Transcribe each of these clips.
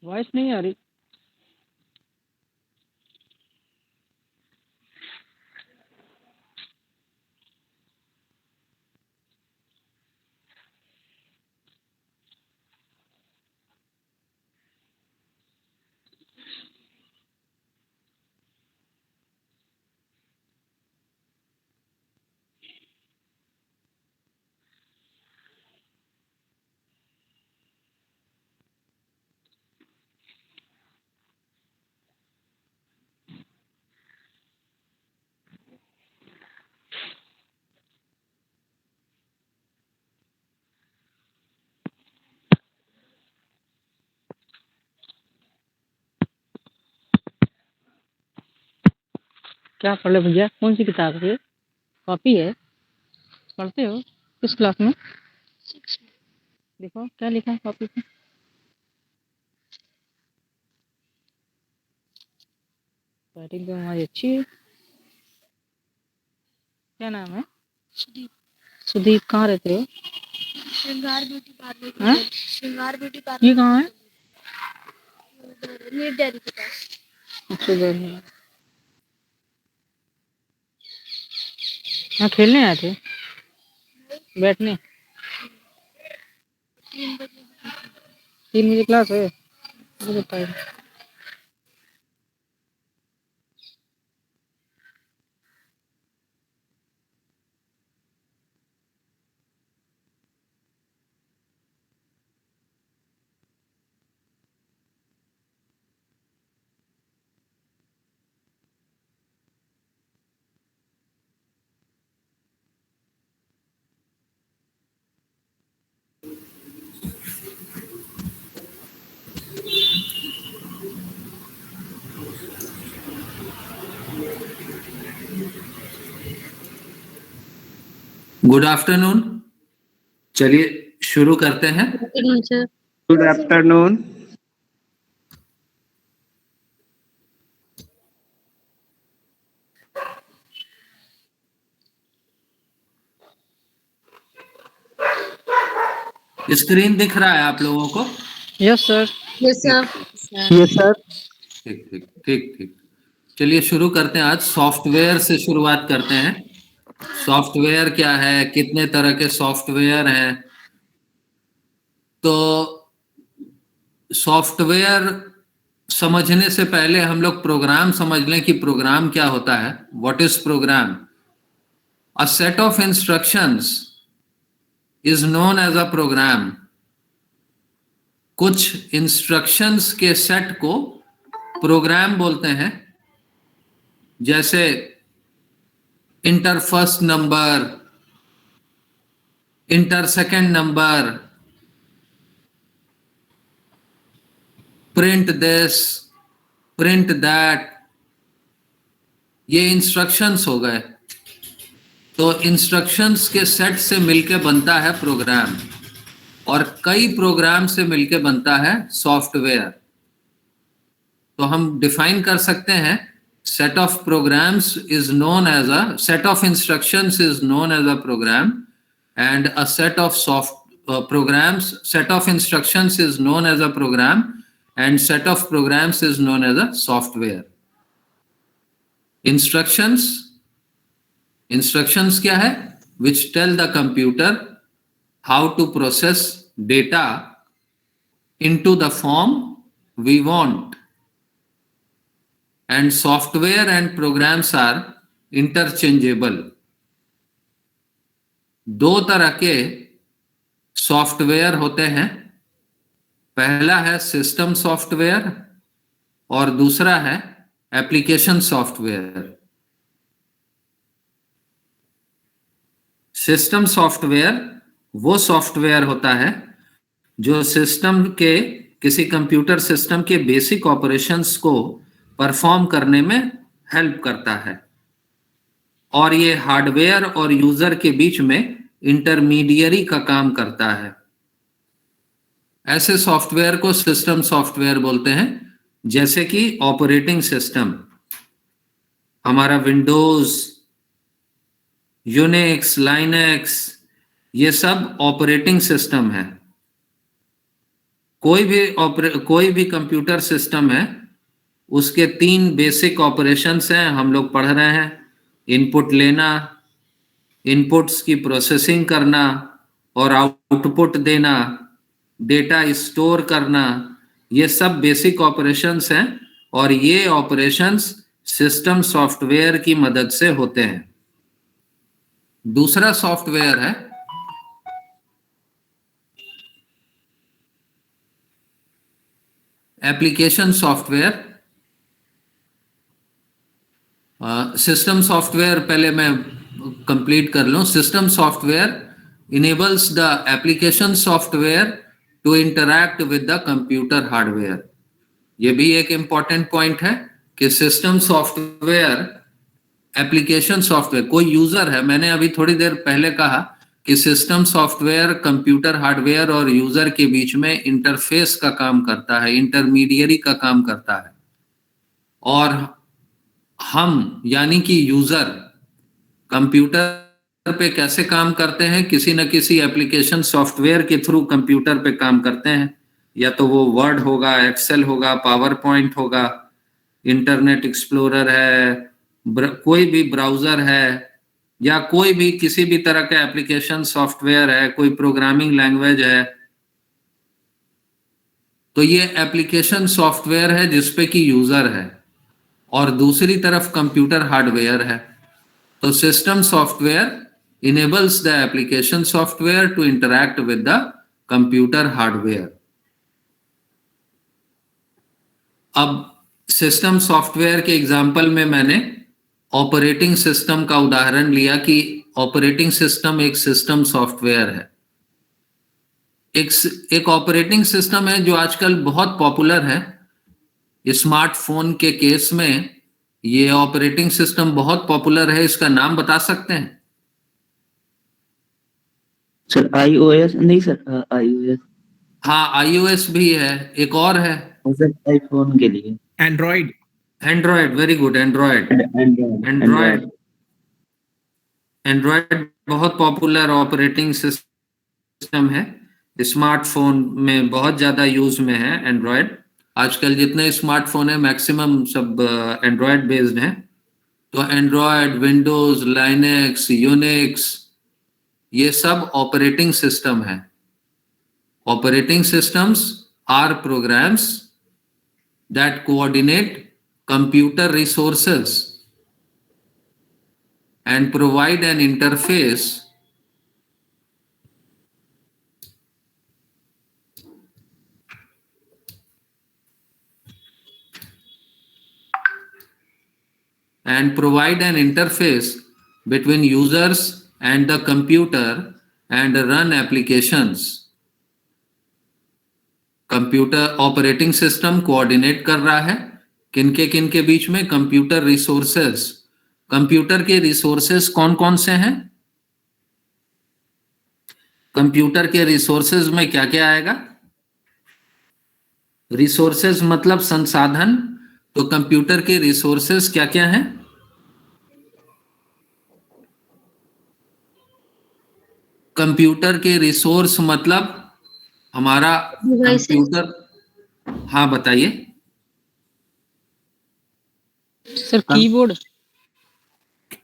Voice नहीं आ रही। क्या पढ़ ले भैया? कौन सी किताब है? कॉपी है? पढ़ते हो? किस क्लास में? देखो क्या लिखा है कॉपी पे। राइटिंग तो हमारी अच्छी है। क्या नाम है? सुदीप। सुदीप। कहाँ रहते हो? श्रृंगार ब्यूटी पार्लर। हाँ? श्रृंगार ब्यूटी ये पार्लर कहाँ है? न्यू दिल्ली के पास। अच्छा उधर है। हाँ खेलने आए थे? बैठने? 3 बजे। 3 बजे क्लास है? मुझे टाइम। Good afternoon. चलिए शुरू करते हैं। Good afternoon. स्क्रीन दिख रहा है आप लोगों को? Yes sir. Yes sir. Yes sir. ठीक ठीक ठीक ठीक। चलिए शुरू करते हैं। आज सॉफ्टवेयर से शुरुआत करते हैं। सॉफ्टवेयर क्या है, कितने तरह के सॉफ्टवेयर हैं। तो सॉफ्टवेयर समझने से पहले हम लोग प्रोग्राम समझ लें कि प्रोग्राम क्या होता है। What is program? A set of instructions is known as a program. कुछ इंस्ट्रक्शंस के सेट को प्रोग्राम बोलते हैं। जैसे enter first number, enter second number, print this, print that, ये इंस्ट्रक्शंस हो गए। तो इंस्ट्रक्शंस के सेट से मिलके बनता है प्रोग्राम, और कई प्रोग्राम से मिलके बनता है सॉफ्टवेयर। तो हम डिफाइन कर सकते हैं, set of programs is known as a set of instructions is known as a program, and a set of programs, set of instructions is known as a program, and set of programs is known as a software. Instructions क्या है? Which tell the computer how to process data into the form we want. And software and programs are interchangeable. दो तरह के software होते हैं। पहला है system software और दूसरा है एप्लीकेशन सॉफ्टवेयर। सिस्टम सॉफ्टवेयर वो सॉफ्टवेयर होता है जो सिस्टम के, किसी कंप्यूटर सिस्टम के बेसिक ऑपरेशंस को परफॉर्म करने में हेल्प करता है, और ये हार्डवेयर और यूजर के बीच में इंटरमीडियरी का काम करता है। ऐसे सॉफ्टवेयर को सिस्टम सॉफ्टवेयर बोलते हैं, जैसे कि ऑपरेटिंग सिस्टम, हमारा विंडोज, यूनिक्स, लाइनक्स, ये सब ऑपरेटिंग सिस्टम है। कोई भी कंप्यूटर सिस्टम है, उसके 3 बेसिक ऑपरेशंस हैं, हम लोग पढ़ रहे हैं। इनपुट लेना, इनपुट्स की प्रोसेसिंग करना और आउटपुट देना, डेटा स्टोर करना, ये सब बेसिक ऑपरेशंस हैं और ये ऑपरेशंस सिस्टम सॉफ्टवेयर की मदद से होते हैं। दूसरा सॉफ्टवेयर है एप्लीकेशन सॉफ्टवेयर। सिस्टम सॉफ्टवेयर पहले मैं कंप्लीट कर लूं। System software enables the application software to interact with the computer hardware. ये भी एक इंपॉर्टेंट पॉइंट है कि सिस्टम सॉफ्टवेयर, एप्लीकेशन सॉफ्टवेयर, कोई यूजर है, मैंने अभी थोड़ी देर पहले कहा कि सिस्टम सॉफ्टवेयर कंप्यूटर हार्डवेयर और यूजर के बीच में इंटरफेस का काम करता है, इंटरमीडियरी का काम करता है। और हम यानी कि यूजर कंप्यूटर पे कैसे काम करते हैं, किसी न किसी एप्लीकेशन सॉफ्टवेयर के थ्रू कंप्यूटर पे काम करते हैं। या तो वो वर्ड होगा, एक्सेल होगा, पावर पॉइंट होगा, इंटरनेट एक्सप्लोरर है, कोई भी ब्राउजर है, या कोई भी किसी भी तरह का एप्लीकेशन सॉफ्टवेयर है, कोई प्रोग्रामिंग लैंग्वेज है, तो ये एप्लीकेशन सॉफ्टवेयर है जिसपे कि यूजर है और दूसरी तरफ कंप्यूटर हार्डवेयर है। तो system software enables the application software to interact with the computer hardware. अब सिस्टम सॉफ्टवेयर के एग्जाम्पल में मैंने ऑपरेटिंग सिस्टम का उदाहरण लिया कि ऑपरेटिंग सिस्टम एक सिस्टम सॉफ्टवेयर है। एक ऑपरेटिंग सिस्टम है जो आजकल बहुत पॉपुलर है। स्मार्टफोन के केस में ये ऑपरेटिंग सिस्टम बहुत पॉपुलर है। इसका नाम बता सकते हैं? सर iOS नहीं सर, iOS। हाँ, iOS भी है, एक और है सर आईफोन के लिए Android. Android. Very good, Android. Android बहुत पॉपुलर ऑपरेटिंग सिस्टम है। स्मार्टफोन में बहुत ज्यादा यूज में है एंड्रॉयड। आजकल जितने स्मार्टफोन है मैक्सिमम सब एंड्रॉयड बेस्ड हैं। तो एंड्रॉयड, विंडोज, लाइनेक्स, यूनिक्स, ये सब ऑपरेटिंग सिस्टम है। Operating systems are programs that coordinate computer resources and provide an interface between users and the computer and run applications. Computer operating system coordinate कर रहा है किनके बीच में? Computer resources. कंप्यूटर के resources कौन कौन से हैं? कंप्यूटर के रिसोर्सेज में क्या क्या आएगा? रिसोर्सेज मतलब संसाधन। तो कंप्यूटर के रिसोर्सेज क्या क्या हैं? कंप्यूटर के रिसोर्स मतलब हमारा कंप्यूटर। हाँ बताइए सर। कीबोर्ड।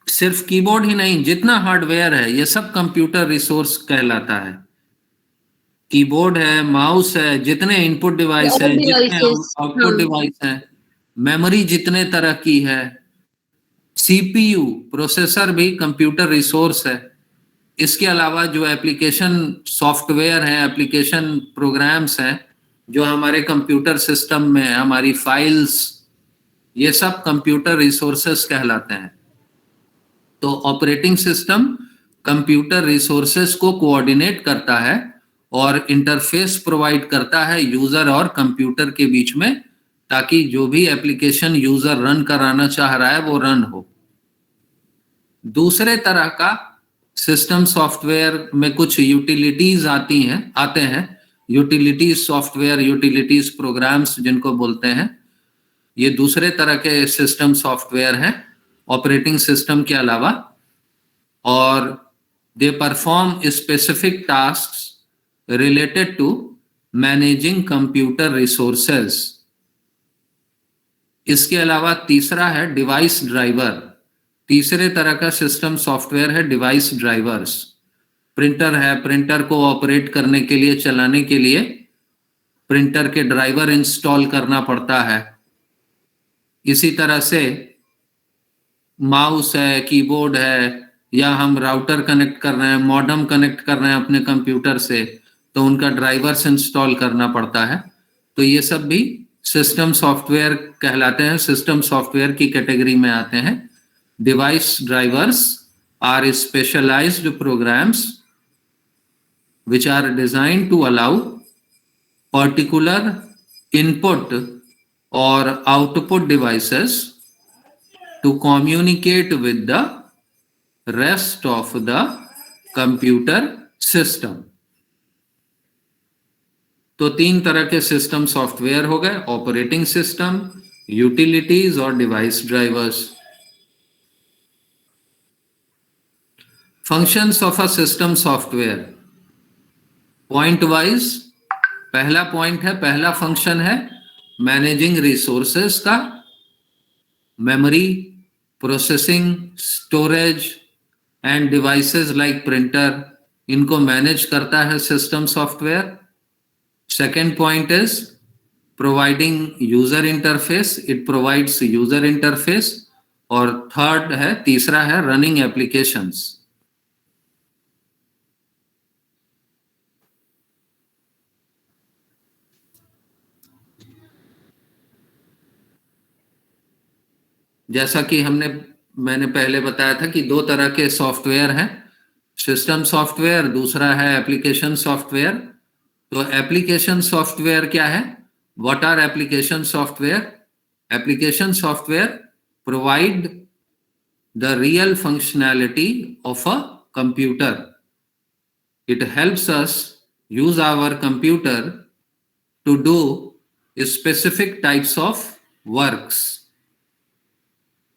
सिर्फ कीबोर्ड ही नहीं, जितना हार्डवेयर है ये सब कंप्यूटर रिसोर्स कहलाता है। कीबोर्ड है, माउस है, जितने इनपुट डिवाइस है, जितने आउटपुट डिवाइस है, मेमोरी जितने तरह की है, सीपीयू, प्रोसेसर भी कंप्यूटर रिसोर्स है। इसके अलावा जो एप्लीकेशन सॉफ्टवेयर है, एप्लीकेशन प्रोग्राम्स हैं जो हमारे कंप्यूटर सिस्टम में, हमारी फाइल्स, ये सब कंप्यूटर रिसोर्सेस कहलाते हैं। तो ऑपरेटिंग सिस्टम कंप्यूटर रिसोर्सेस को कोऑर्डिनेट करता है और इंटरफेस प्रोवाइड करता है यूजर और कंप्यूटर के बीच में, ताकि जो भी एप्लीकेशन यूजर रन कराना चाह रहा है वो रन हो। दूसरे तरह का सिस्टम सॉफ्टवेयर में कुछ यूटिलिटीज आते हैं। यूटिलिटीज सॉफ्टवेयर, यूटिलिटीज प्रोग्राम्स जिनको बोलते हैं, ये दूसरे तरह के सिस्टम सॉफ्टवेयर हैं ऑपरेटिंग सिस्टम के अलावा, और they perform specific tasks related to managing computer resources. इसके अलावा तीसरा है डिवाइस ड्राइवर। तीसरे तरह का सिस्टम सॉफ्टवेयर है डिवाइस ड्राइवर्स। प्रिंटर है, प्रिंटर को ऑपरेट करने के लिए, चलाने के लिए प्रिंटर के ड्राइवर इंस्टॉल करना पड़ता है। इसी तरह से माउस है, कीबोर्ड है, या हम राउटर कनेक्ट कर रहे हैं, मॉडेम कनेक्ट कर रहे हैं अपने कंप्यूटर से, तो उनका ड्राइवर्स इंस्टॉल करना पड़ता है। तो ये सब भी सिस्टम सॉफ्टवेयर कहलाते हैं, सिस्टम सॉफ्टवेयर की कैटेगरी में आते हैं। Device drivers are specialised programs which are designed to allow particular input or output devices to communicate with the rest of the computer system. तो तीन तरह के सिस्टम सॉफ्टवेयर हो गए, ऑपरेटिंग सिस्टम, यूटिलिटीज और device drivers. Functions of a system software point wise. पहला point है, पहला फंक्शन है मैनेजिंग रिसोर्सेस का। Memory, processing, storage end devices like printer, इनको मैनेज करता है system software. Second point is providing user interface, it provides user interface. और third है, तीसरा है रनिंग एप्लीकेशंस। जैसा कि मैंने पहले बताया था कि दो तरह के सॉफ्टवेयर हैं, सिस्टम सॉफ्टवेयर, दूसरा है एप्लीकेशन सॉफ्टवेयर। तो एप्लीकेशन सॉफ्टवेयर क्या है? What are application software? Application software provide the real functionality of a computer. It helps us use our computer to do specific types of works.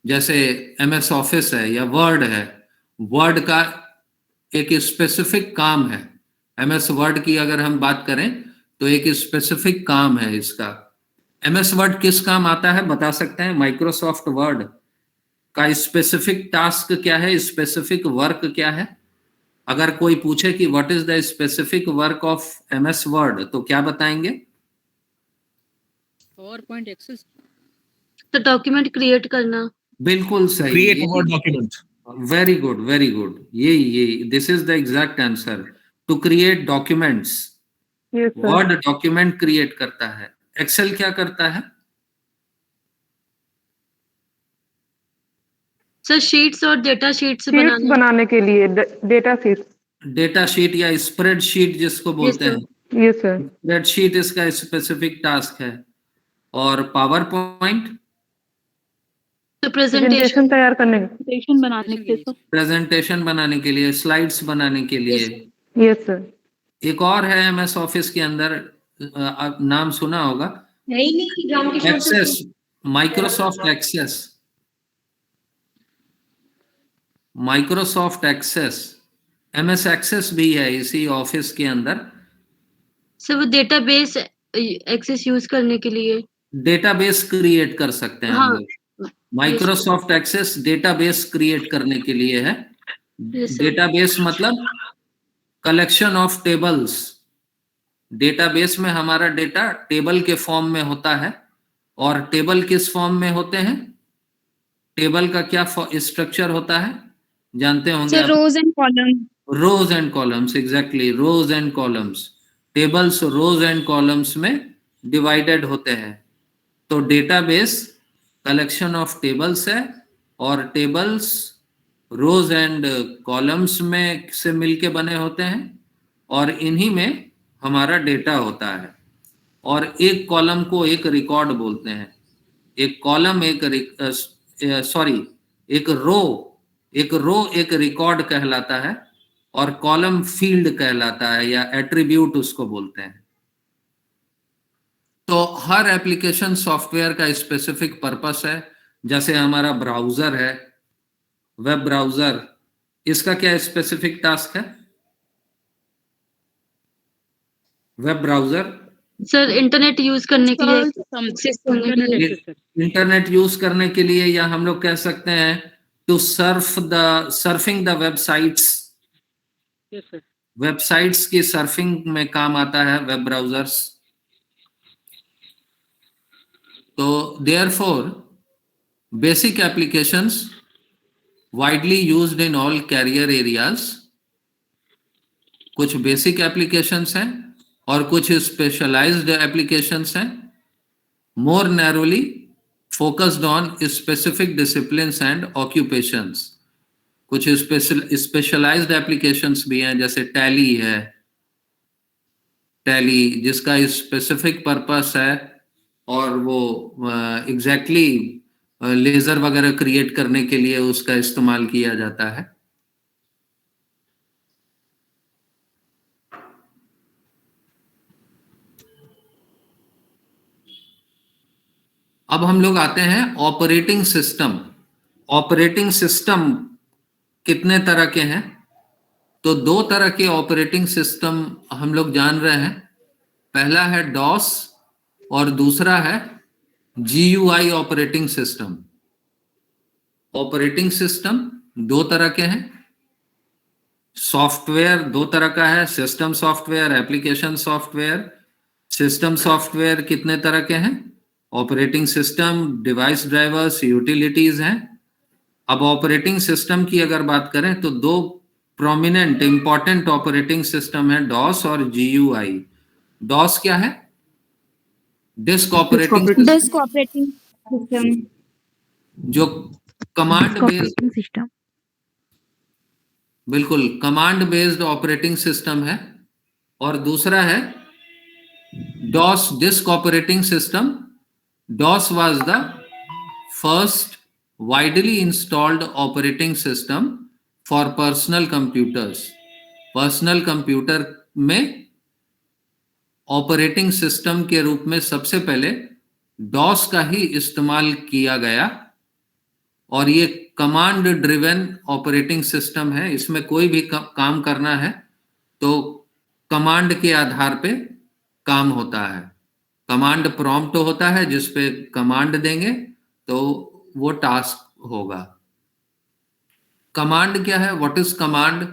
जैसे MS Office है या word है, word का एक specific काम है। MS वर्ड की अगर हम बात करें तो एक स्पेसिफिक काम है इसका। MS वर्ड किस काम आता है बता सकते हैं? माइक्रोसॉफ्ट वर्ड का स्पेसिफिक टास्क क्या है, स्पेसिफिक वर्क क्या है? अगर कोई पूछे कि what is the specific work of MS Word, तो क्या बताएंगे? PowerPoint एक्सेस, तो डॉक्यूमेंट क्रिएट करना। बिल्कुल सही, create a Word document. Very good, very good. ये this is the exact answer, to create documents. Word document create करता है। एक्सेल क्या करता है? सर शीट्स और डेटा शीट्स शीट्स बनाने के लिए, डेटा शीट। डेटा शीट या स्प्रेड शीट जिसको बोलते हैं, यस सर। स्प्रेड शीट इसका स्पेसिफिक टास्क है। और पावर पॉइंट तो प्रेजेंटेशन तैयार करने, प्रेजेंटेशन बनाने के लिए। प्रेजेंटेशन बनाने के लिए, स्लाइड्स बनाने के लिए। Yes sir. एक और है MS ऑफिस के अंदर, आप नाम सुना होगा, Access, Microsoft Access. Microsoft Access, MS Access भी है इसी ऑफिस के अंदर। सर वो डेटाबेस एक्सेस यूज करने के लिए, डेटाबेस क्रिएट कर सकते हैं हम हाँ। लोग। माइक्रोसॉफ्ट एक्सेस डेटाबेस क्रिएट करने के लिए है। डेटाबेस मतलब कलेक्शन ऑफ टेबल्स। डेटाबेस में हमारा डेटा टेबल के फॉर्म में होता है। और टेबल किस फॉर्म में होते हैं? टेबल का क्या स्ट्रक्चर होता है जानते होंगे? Rows and column. Rows and columns, exactly, rows and columns. Tables rows and columns में डिवाइडेड होते हैं। तो डेटाबेस कलेक्शन ऑफ टेबल्स है, और टेबल्स रोज एंड कॉलम्स में से मिलके बने होते हैं, और इन्हीं में हमारा डेटा होता है। और एक कॉलम को एक रिकॉर्ड बोलते हैं। एक कॉलम एक रो एक रिकॉर्ड कहलाता है, और कॉलम फील्ड कहलाता है, या एट्रीब्यूट उसको बोलते हैं। तो हर एप्लीकेशन सॉफ्टवेयर का स्पेसिफिक पर्पस है। जैसे हमारा ब्राउजर है, वेब ब्राउजर, इसका क्या स्पेसिफिक टास्क है? Web browser sir internet use करने के लिए Some एक्सेस करने के लिए इंटरनेट सर। इंटरनेट यूज करने के लिए, या हम लोग कह सकते हैं to surfing the websites, yes sir. Websites की सर्फिंग में काम आता है वेब ब्राउजर्स। तो therefore basic applications widely used in all career areas. कुछ बेसिक एप्लीकेशंस हैं और कुछ स्पेशलाइज्ड एप्लीकेशंस हैं, more narrowly focused on specific disciplines and occupations. कुछ स्पेशलाइज्ड एप्लीकेशंस भी हैं, जैसे टैली है, टैली जिसका स्पेसिफिक पर्पस है और वो एग्जैक्टली लेजर वगैरह क्रिएट करने के लिए उसका इस्तेमाल किया जाता है। अब हम लोग आते हैं ऑपरेटिंग सिस्टम। ऑपरेटिंग सिस्टम कितने तरह के हैं? तो दो तरह के ऑपरेटिंग सिस्टम हम लोग जान रहे हैं। पहला है डॉस और दूसरा है GUI operating system. Operating system दो तरह के हैं। सॉफ्टवेयर दो तरह का है, system software, application software. System software कितने तरह के हैं? Operating system, device drivers, utilities हैं। अब ऑपरेटिंग सिस्टम की अगर बात करें तो दो प्रोमिनेंट इंपॉर्टेंट ऑपरेटिंग सिस्टम है, डॉस और GUI। डॉस क्या है? Disk operating Disk operating system. जो कमांड बेस्ड, System. बिल्कुल कमांड बेस्ड ऑपरेटिंग सिस्टम है। और दूसरा है DOS, disk operating system. DOS was the first widely installed operating system for personal computers. Personal computer में operating system के रूप में सबसे पहले DOS का ही इस्तेमाल किया गया, और ये कमांड ड्रिवन ऑपरेटिंग सिस्टम है। इसमें कोई भी काम करना है तो कमांड के आधार पे काम होता है। कमांड प्रॉम्प्ट होता है जिस पे कमांड देंगे तो वो टास्क होगा। कमांड क्या है? What is command?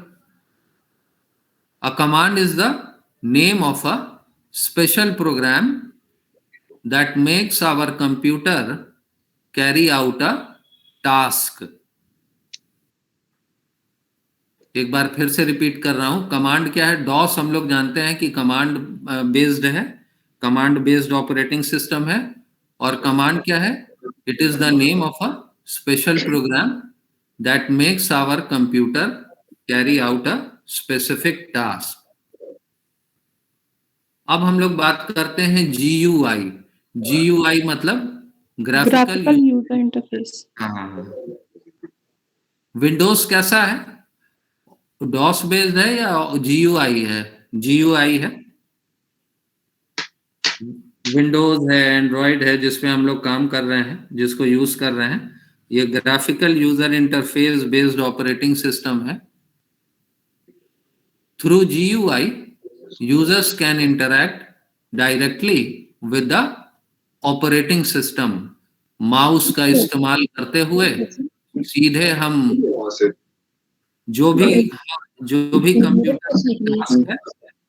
A command is the name of a special program that makes our computer carry out a task. एक बार फिर से रिपीट कर रहा हूं, कमांड क्या है? डॉस हम लोग जानते हैं कि कमांड बेस्ड है, कमांड बेस्ड ऑपरेटिंग सिस्टम है। और कमांड क्या है? It is the name of a special program that makes our computer carry out a specific task. अब हम लोग बात करते हैं GUI। GUI मतलब ग्राफिकल यूजर इंटरफेस। हाँ, विंडोज कैसा है? डॉस बेस्ड है या GUI है? GUI है। विंडोज है, एंड्रॉइड है, जिसपे हम लोग काम कर रहे हैं, जिसको यूज कर रहे हैं, ये graphical user interface based operating system है। Through GUI users can interact directly with the operating system. Mouse का इस्तेमाल करते हुए सीधे हम जो भी कंप्यूटर टास्क है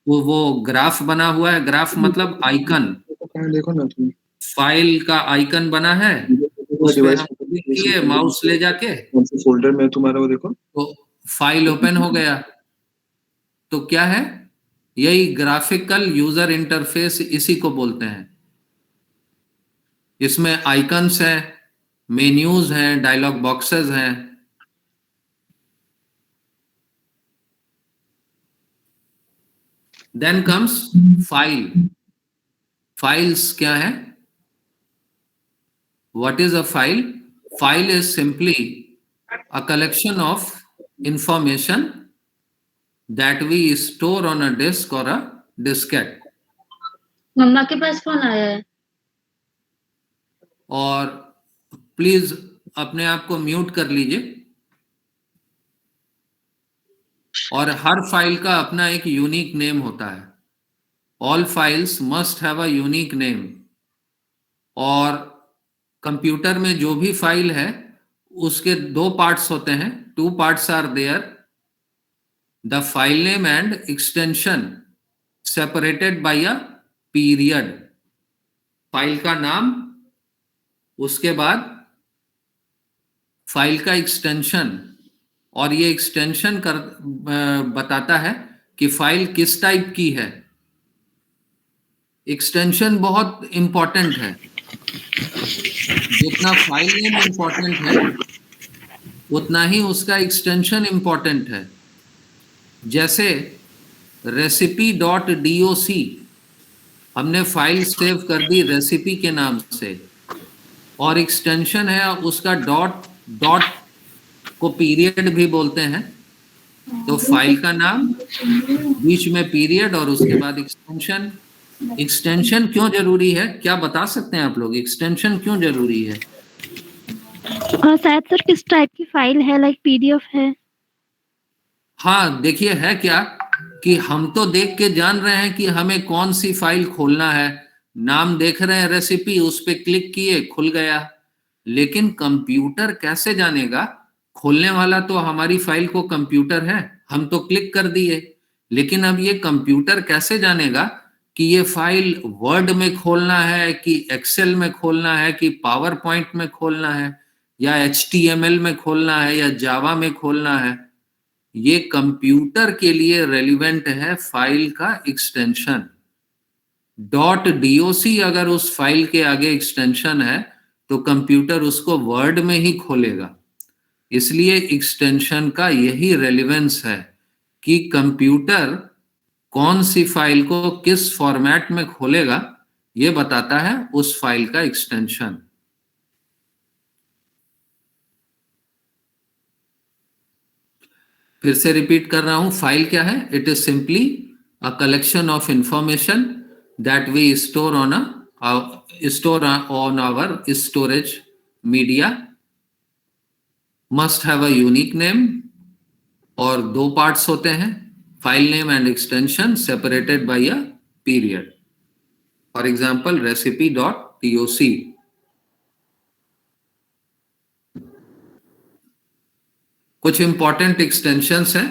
वो ग्राफ बना हुआ है। ग्राफ मतलब आइकन, देखो ना तुम, फाइल का आइकन बना है, उस पे हम क्लिक किए माउस ले जाके फोल्डर में तुम्हारा वो देखो, तो फाइल ओपन हो गया। तो क्या है? यही ग्राफिकल यूजर इंटरफेस, इसी को बोलते हैं। इसमें आइकन्स हैं, मेन्यूज हैं, डायलॉग बॉक्सेस हैं। Then comes file. फाइल्स क्या है? What is a file? File is simply a collection of information that we store on a disk or a diskette. मम्मा के पास फोन आया है। और प्लीज अपने आप को म्यूट कर लीजिए। और हर फाइल का अपना एक यूनिक नेम होता है। All files must have a unique name. और कंप्यूटर में जो भी फाइल है उसके दो पार्ट्स होते हैं, two parts are there, the file name and extension separated by a period. File का नाम, उसके बाद फाइल का एक्सटेंशन, और ये एक्सटेंशन बताता है कि फाइल किस टाइप की है। एक्सटेंशन बहुत इंपॉर्टेंट है। जितना फाइल नेम इंपॉर्टेंट है उतना ही उसका एक्सटेंशन इंपॉर्टेंट है। जैसे recipe.doc, हमने फाइल सेव कर दी रेसिपी के नाम से, और एक्सटेंशन है उसका डॉट को पीरियड भी बोलते हैं। तो फाइल का नाम, बीच में पीरियड, और उसके बाद एक्सटेंशन। एक्सटेंशन क्यों जरूरी है, क्या बता सकते हैं आप लोग, एक्सटेंशन क्यों जरूरी है? शायद सर किस टाइप की फाइल है, लाइक पीडीएफ है? हाँ, देखिए है क्या कि हम तो देख के जान रहे हैं कि हमें कौन सी फाइल खोलना है। नाम देख रहे हैं रेसिपी, उस पर क्लिक किए, खुल गया। लेकिन कंप्यूटर कैसे जानेगा? खोलने वाला तो हमारी फाइल को कंप्यूटर है, हम तो क्लिक कर दिए। लेकिन अब ये कंप्यूटर कैसे जानेगा कि ये फाइल वर्ड में खोलना है, कि एक्सेल में खोलना है, कि पावर पॉइंट में खोलना है, या HTML में खोलना है, या जावा में खोलना है? ये कंप्यूटर के लिए रेलिवेंट है फाइल का एक्सटेंशन। .doc अगर उस फाइल के आगे एक्सटेंशन है तो कंप्यूटर उसको वर्ड में ही खोलेगा। इसलिए एक्सटेंशन का यही रेलिवेंस है कि कंप्यूटर कौन सी फाइल को किस फॉर्मेट में खोलेगा, ये बताता है उस फाइल का एक्सटेंशन। फिर से रिपीट कर रहा हूं, फाइल क्या है? It is simply a collection of information that we store on our storage media, must have a unique name, और दो पार्ट्स होते हैं, file name and extension separated by a period. For example recipe.doc। कुछ important extensions हैं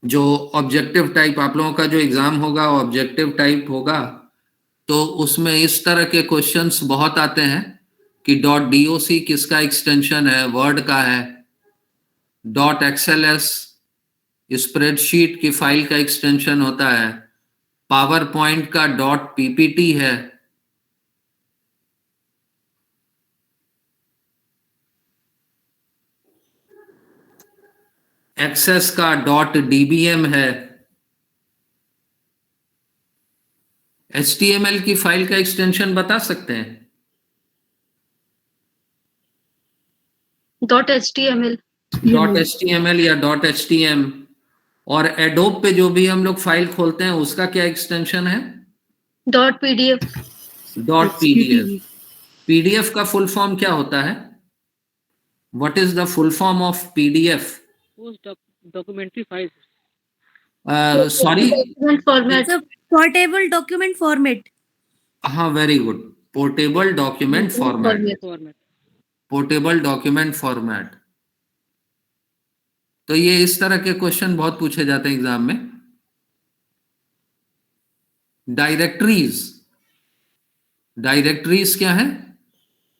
जो objective type, आप लोगों का जो एग्जाम होगा ऑब्जेक्टिव टाइप होगा, तो उसमें इस तरह के क्वेश्चंस बहुत आते हैं कि .doc किसका एक्सटेंशन है? वर्ड का है। .xls स्प्रेडशीट की फाइल का एक्सटेंशन होता है। पावर पॉइंट का .ppt है। एक्सेस का .dbm है। HTML की फाइल का एक्सटेंशन बता सकते हैं? .html .html या .htm। और एडोब पे जो भी हम लोग फाइल खोलते हैं उसका क्या एक्सटेंशन है? .pdf .pdf। पीडीएफ का फुल फॉर्म क्या होता है? What is the full form of PDF? Documentary file. Sorry, document format. Portable document format. हाँ, very good, portable document format. Format. Portable document format. तो ये इस तरह के क्वेश्चन बहुत पूछे जाते हैं एग्जाम में। डायरेक्टरीज, डायरेक्टरीज क्या है?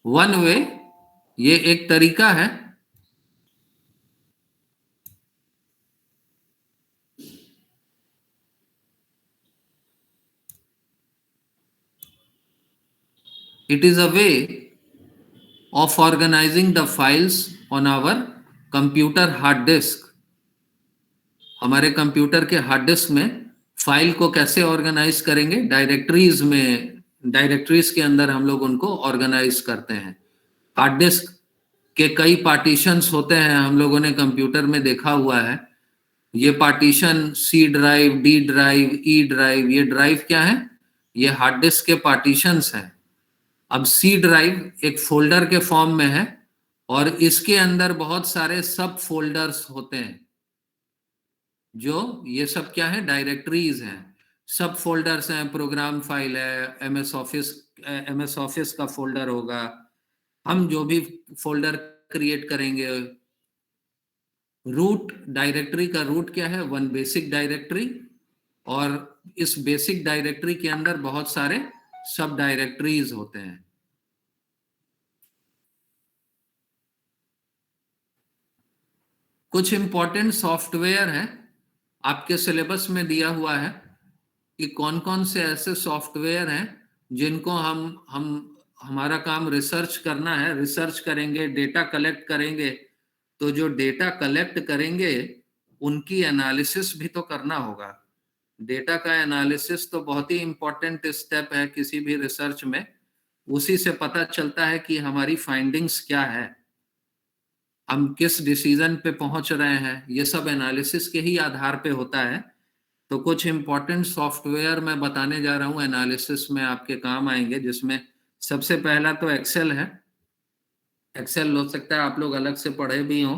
वन वे, ये एक तरीका है it is a way of organizing the files on our computer hard disk। हमारे कंप्यूटर के हार्ड डिस्क में फाइल को कैसे ऑर्गेनाइज करेंगे? डायरेक्टरीज में, डायरेक्टरीज के अंदर हम लोग उनको ऑर्गेनाइज करते हैं। हार्ड डिस्क के कई पार्टीशंस होते हैं, हम लोगों ने कंप्यूटर में देखा हुआ है। ये partition C drive, D drive, E drive, ये ड्राइव क्या है? ये हार्ड डिस्क के पार्टीशंस हैं। अब C ड्राइव एक फोल्डर के फॉर्म में है और इसके अंदर बहुत सारे सब फोल्डर्स होते हैं, जो ये सब क्या है? डायरेक्टरीज हैं। सब फोल्डर्स हैं, प्रोग्राम फाइल है, एमएस ऑफिस का फोल्डर होगा, हम जो भी फोल्डर क्रिएट करेंगे, रूट डायरेक्टरी का रूट क्या है, वन बेसिक डायरेक्टरी, और इस बेसिक डायरेक्टरी के अंदर बहुत सारे सब डायरेक्टरीज होते हैं। कुछ इंपॉर्टेंट सॉफ्टवेयर है, आपके सिलेबस में दिया हुआ है कि कौन कौन से ऐसे सॉफ्टवेयर हैं जिनको हम हमारा काम रिसर्च करना है, रिसर्च करेंगे, डेटा कलेक्ट करेंगे, तो जो डेटा कलेक्ट करेंगे उनकी एनालिसिस भी तो करना होगा। डेटा का एनालिसिस तो बहुत ही इंपॉर्टेंट स्टेप है किसी भी रिसर्च में, उसी से पता चलता है कि हमारी फाइंडिंग्स क्या है, हम किस डिसीजन पे पहुंच रहे हैं, ये सब एनालिसिस के ही आधार पे होता है। तो कुछ इंपॉर्टेंट सॉफ्टवेयर मैं बताने जा रहा हूं, एनालिसिस में आपके काम आएंगे, जिसमें सबसे पहला तो एक्सेल है। एक्सेल हो सकता है आप लोग अलग से पढ़े भी हों,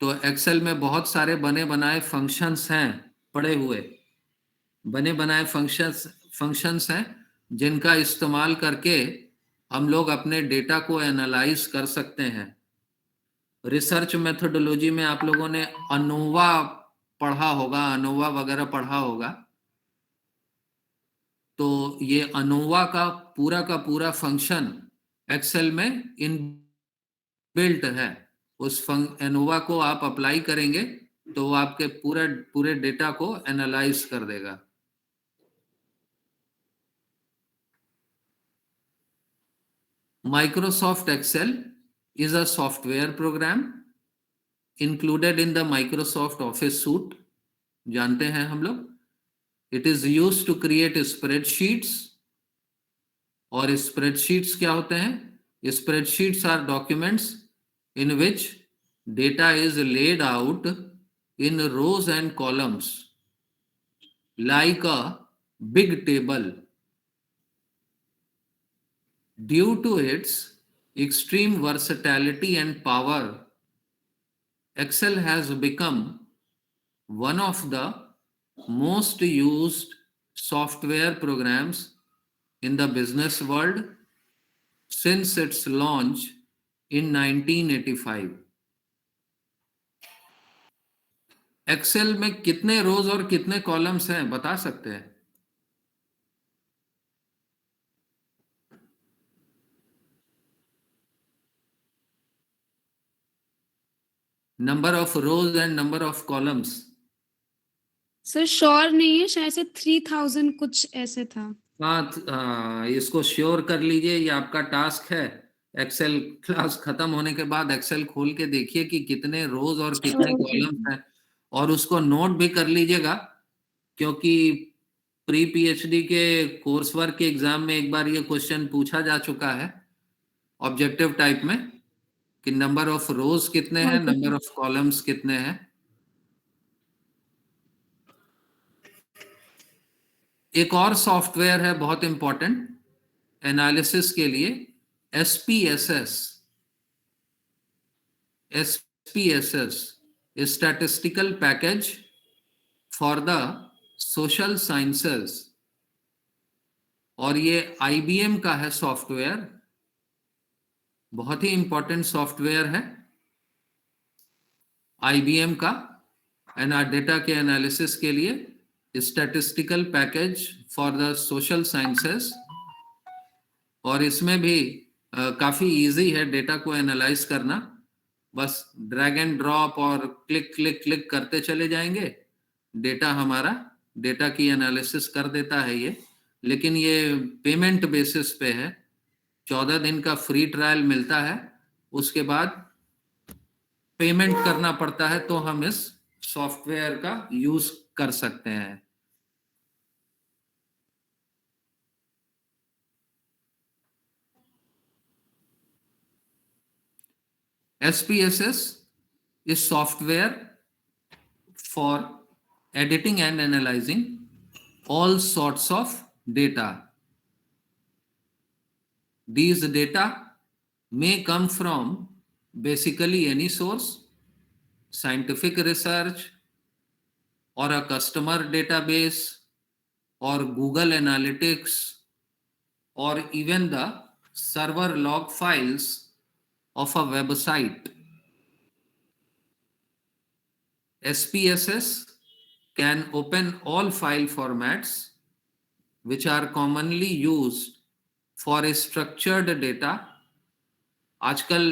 तो एक्सेल में बहुत सारे बने बनाए फंक्शंस हैं, पड़े हुए बने बनाए फंक्शंस हैं जिनका इस्तेमाल करके हम लोग अपने डेटा को एनालाइज कर सकते हैं। रिसर्च मेथोडोलॉजी में आप लोगों ने अनोवा पढ़ा होगा, अनोवा वगैरह पढ़ा होगा, तो ये अनोवा का पूरा फंक्शन एक्सेल में इनबिल्ट है। उस अनोवा को आप अप्लाई करेंगे तो वो आपके पूरे डेटा को एनालाइज कर देगा। Microsoft Excel is a software program included in the Microsoft Office suite, जानते हैं हम लोग। It is used to create spreadsheets, और spreadsheets क्या होते हैं? Spreadsheets are documents in which data is laid out in rows and columns like a big table. Due to its extreme versatility and power, Excel has become one of the most used software programs in the business world since its launch in 1985. Excel में कितने रोज और कितने columns हैं बता सकते हैं? Number of rose and number of columns. Sir sure नहीं है, शायद से 3000 कुछ ऐसे था। हाँ, इसको श्योर कर लीजिए, ये आपका टास्क है। एक्सेल क्लास खत्म होने के बाद एक्सेल खोल के देखिए कि कितने रोज और कितने कॉलम्स हैं, और उसको नोट भी कर लीजिएगा, क्योंकि प्री पीएचडी के कोर्स वर्क के एग्जाम में एक बार ये क्वेश्चन पूछा जा चुका है ऑब्जेक्टिव टाइप में कि नंबर ऑफ रोज कितने हैं, नंबर ऑफ कॉलम्स कितने हैं। एक और सॉफ्टवेयर है बहुत इंपॉर्टेंट एनालिसिस के लिए, SPSS, statistical package for the social sciences, और ये IBM का है सॉफ्टवेयर, बहुत ही इंपॉर्टेंट सॉफ्टवेयर है IBM का डेटा के एनालिसिस के लिए, statistical package for the social sciences. और इसमें भी काफी इजी है डेटा को एनालाइज करना, बस ड्रैग एंड ड्रॉप और क्लिक क्लिक क्लिक करते चले जाएंगे, डेटा हमारा डेटा की एनालिसिस कर देता है ये। लेकिन ये पेमेंट बेसिस पे है, 14 दिन का फ्री ट्रायल मिलता है, उसके बाद पेमेंट करना पड़ता है, तो हम इस सॉफ्टवेयर का यूज कर सकते हैं। SPSS is software for editing and analyzing all sorts of data. These data may come from basically any source, scientific research, or a customer database, or Google Analytics or even the server log files of a website. SPSS can open all file formats which are commonly used for structured data. आजकल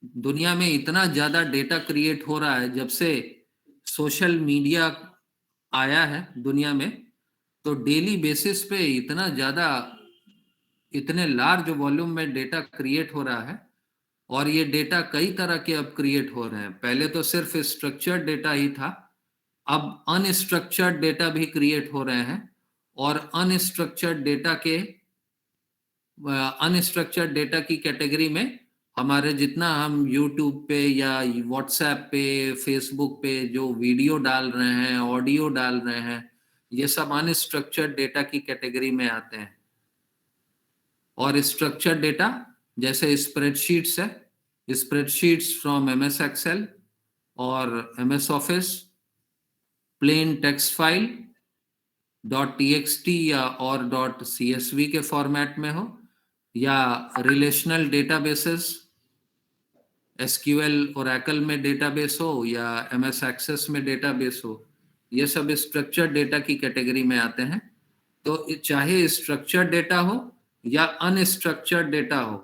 दुनिया में इतना ज्यादा data create हो रहा है जब से सोशल मीडिया आया है दुनिया में, तो डेली बेसिस पे इतना ज्यादा, इतने लार्ज वॉल्यूम में डेटा क्रिएट हो रहा है, और ये डेटा कई तरह के अब क्रिएट हो रहे हैं। पहले तो सिर्फ स्ट्रक्चर्ड डेटा ही था, अब अनस्ट्रक्चर्ड डेटा भी क्रिएट हो रहे हैं, और अनस्ट्रक्चर्ड डेटा की कैटेगरी में हमारे जितना हम यूट्यूब पे या व्हाट्सएप पे, फेसबुक पे जो वीडियो डाल रहे हैं, ऑडियो डाल रहे हैं, ये सब अनस्ट्रक्चर्ड डेटा की कैटेगरी में आते हैं। और स्ट्रक्चर्ड डेटा जैसे स्प्रेडशीट्स है, स्प्रेडशीट्स फ्रॉम MS एक्सेल और MS office, plain text file .txt या और .csv के फॉर्मेट में हो, या रिलेशनल डेटाबेसेस, SQL ओरेकल में डेटाबेस हो या MS एक्सेस में डेटाबेस हो, ये सब स्ट्रक्चर्ड डेटा की कैटेगरी में आते हैं। तो चाहे स्ट्रक्चर्ड डेटा हो या अनस्ट्रक्चर्ड डेटा हो,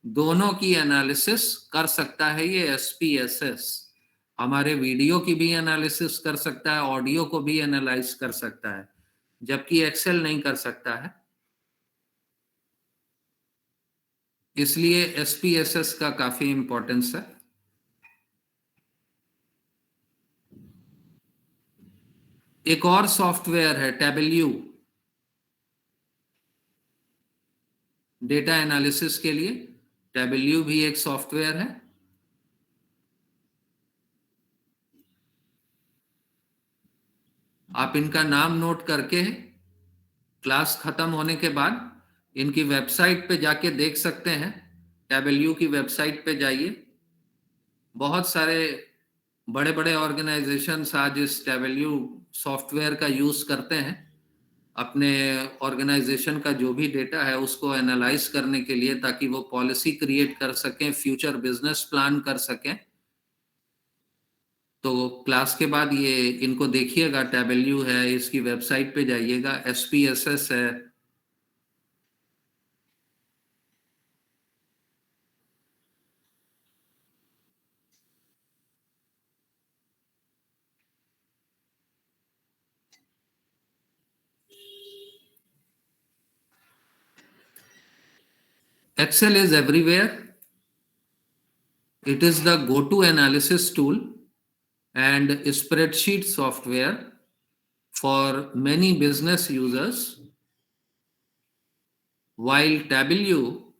दोनों की एनालिसिस कर सकता है ये SPSS। हमारे वीडियो की भी एनालिसिस कर सकता है, ऑडियो को भी एनालाइज कर सकता है, जबकि एक्सेल नहीं कर सकता है। इसलिए SPSS का काफी इंपॉर्टेंस है। एक और सॉफ्टवेयर है Tableau, डेटा एनालिसिस के लिए Tableau भी एक सॉफ्टवेयर है। आप इनका नाम नोट करके क्लास खत्म होने के बाद इनकी वेबसाइट पे जाके देख सकते हैं। Tableau की वेबसाइट पे जाइए, बहुत सारे बड़े बड़े ऑर्गेनाइजेशंस आज इस Tableau सॉफ्टवेयर का यूज करते हैं अपने ऑर्गेनाइजेशन का जो भी डेटा है उसको एनालाइज करने के लिए, ताकि वो पॉलिसी क्रिएट कर सकें, फ्यूचर बिजनेस प्लान कर सकें। तो क्लास के बाद ये इनको देखिएगा, Tableau है, इसकी वेबसाइट पे जाइएगा, SPSS है। Excel is everywhere. It is the go-to analysis tool and spreadsheet software for many business users. While Tableau,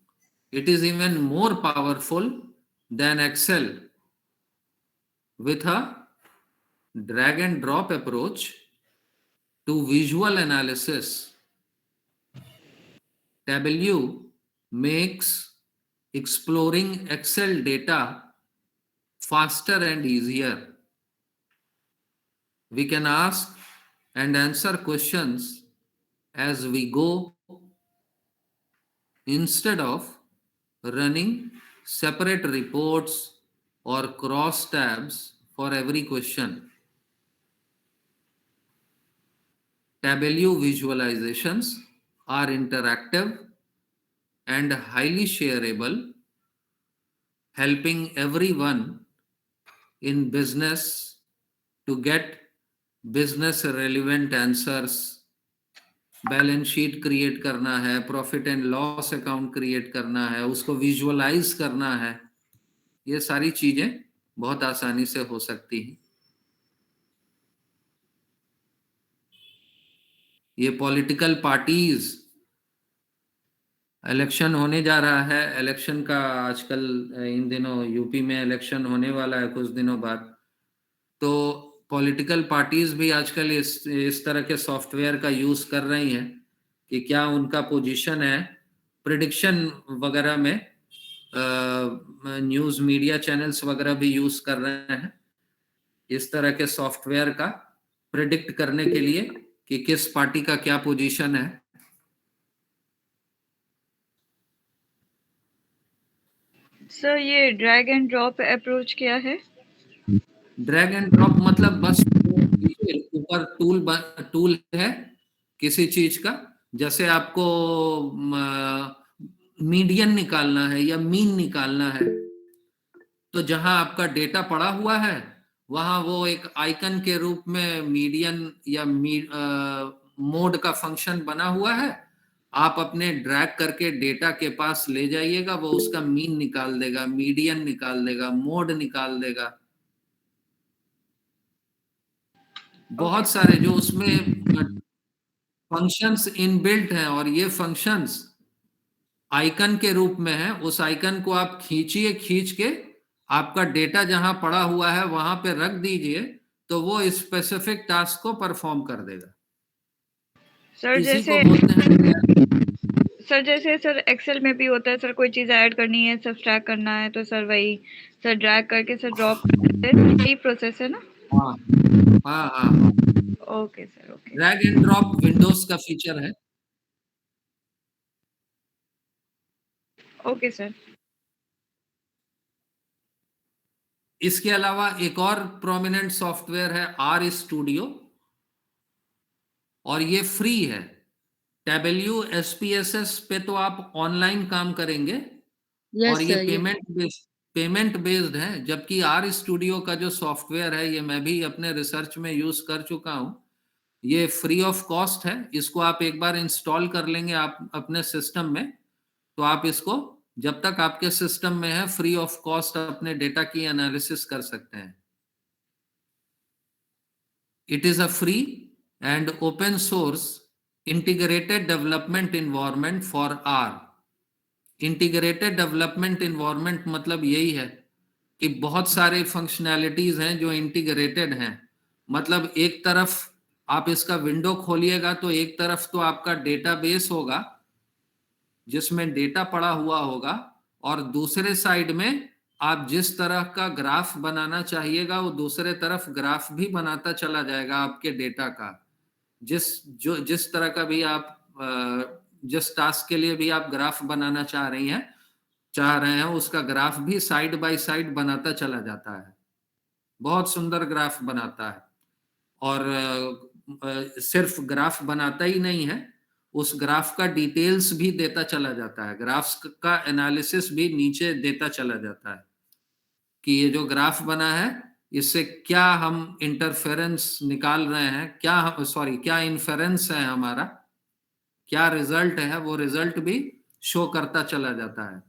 it is even more powerful than Excel with a drag and drop approach to visual analysis. Tableau makes exploring Excel data faster and easier. We can ask and answer questions as we go instead of running separate reports or cross tabs for every question. Tableau visualizations are interactive and highly shareable, helping everyone in business to get business relevant answers. Balance sheet create करना है, profit and loss account create करना है, उसको visualise करना है, ये सारी चीजें बहुत आसानी से हो सकती हैं। ये पॉलिटिकल पार्टीज, इलेक्शन होने जा रहा है, इलेक्शन का आजकल इन दिनों यूपी में इलेक्शन होने वाला है कुछ दिनों बाद, तो पॉलिटिकल पार्टीज भी आजकल इस तरह के सॉफ्टवेयर का यूज कर रही हैं कि क्या उनका पोजीशन है, प्रिडिक्शन वगैरह में न्यूज मीडिया चैनल्स वगैरह भी यूज कर रहे हैं इस तरह के सॉफ्टवेयर का प्रिडिक्ट करने के लिए कि किस पार्टी का क्या पोजीशन है। सर ये ड्रैग एंड ड्रॉप अप्रोच क्या है? ड्रैग एंड ड्रॉप मतलब बस ऊपर टूल है किसी चीज का, जैसे आपको मीडियन निकालना है या मीन निकालना है, तो जहां आपका डेटा पड़ा हुआ है वहां वो एक आइकन के रूप में मीडियन या मोड का फंक्शन बना हुआ है। आप अपने ड्रैग करके डेटा के पास ले जाइएगा, वो उसका मीन निकाल देगा, मीडियन निकाल देगा, मोड निकाल देगा। बहुत सारे जो उसमें फंक्शंस इनबिल्ट हैं, और ये फंक्शंस आइकन के रूप में है। उस आइकन को आप खींचिए, खींच के आपका डेटा जहां पड़ा हुआ है वहां पे रख दीजिए, तो वो स्पेसिफिक टास्क को परफॉर्म कर देगा। सर इसी जैसे को बोलते हैं। सर एक्सेल में भी होता है सर, कोई चीज ऐड करनी है, सब्सट्रैक्ट करना है, तो सर वही सर ड्रैग करके सर ड्रॉप यही प्रोसेस है ना? हाँ हाँ हाँ, okay sir, okay. Drag and drop Windows का फीचर है। Okay sir. इसके अलावा एक और प्रोमिनेंट सॉफ्टवेयर है आर स्टूडियो, और ये फ्री है। WSPSS पे तो आप ऑनलाइन काम करेंगे, और यस ये सर, पेमेंट बेस्ड है, जबकि आर स्टूडियो का जो सॉफ्टवेयर है ये मैं भी अपने रिसर्च में यूज कर चुका हूं। ये फ्री ऑफ कॉस्ट है। इसको आप एक बार इंस्टॉल कर लेंगे आप अपने सिस्टम में, तो आप इसको जब तक आपके सिस्टम में है फ्री ऑफ कॉस्ट अपने डेटा की एनालिसिस कर सकते हैं। It is a free and open source integrated development environment for R. Integrated development environment मतलब यही है कि बहुत सारे फंक्शनैलिटीज हैं जो इंटीग्रेटेड हैं। मतलब एक तरफ आप इसका विंडो खोलिएगा तो एक तरफ तो आपका डेटाबेस होगा जिसमें डेटा पड़ा हुआ होगा, और दूसरे साइड में आप जिस तरह का ग्राफ बनाना चाहिएगा वो दूसरे तरफ ग्राफ भी बनाता चला जाएगा आपके डेटा का। जिस तरह का भी आप जिस टास्क के लिए भी आप ग्राफ बनाना चाह रहे हैं उसका ग्राफ भी साइड बाय साइड बनाता चला जाता है। बहुत सुंदर ग्राफ बनाता है, और सिर्फ ग्राफ बनाता ही नहीं है, उस ग्राफ का डिटेल्स भी देता चला जाता है। ग्राफ्स का एनालिसिस भी नीचे देता चला जाता है कि ये जो ग्राफ बना है इससे क्या हम इंटरफेरेंस निकाल रहे हैं, क्या इन्फेरेंस है हमारा, क्या रिजल्ट है, वो रिजल्ट भी शो करता चला जाता है।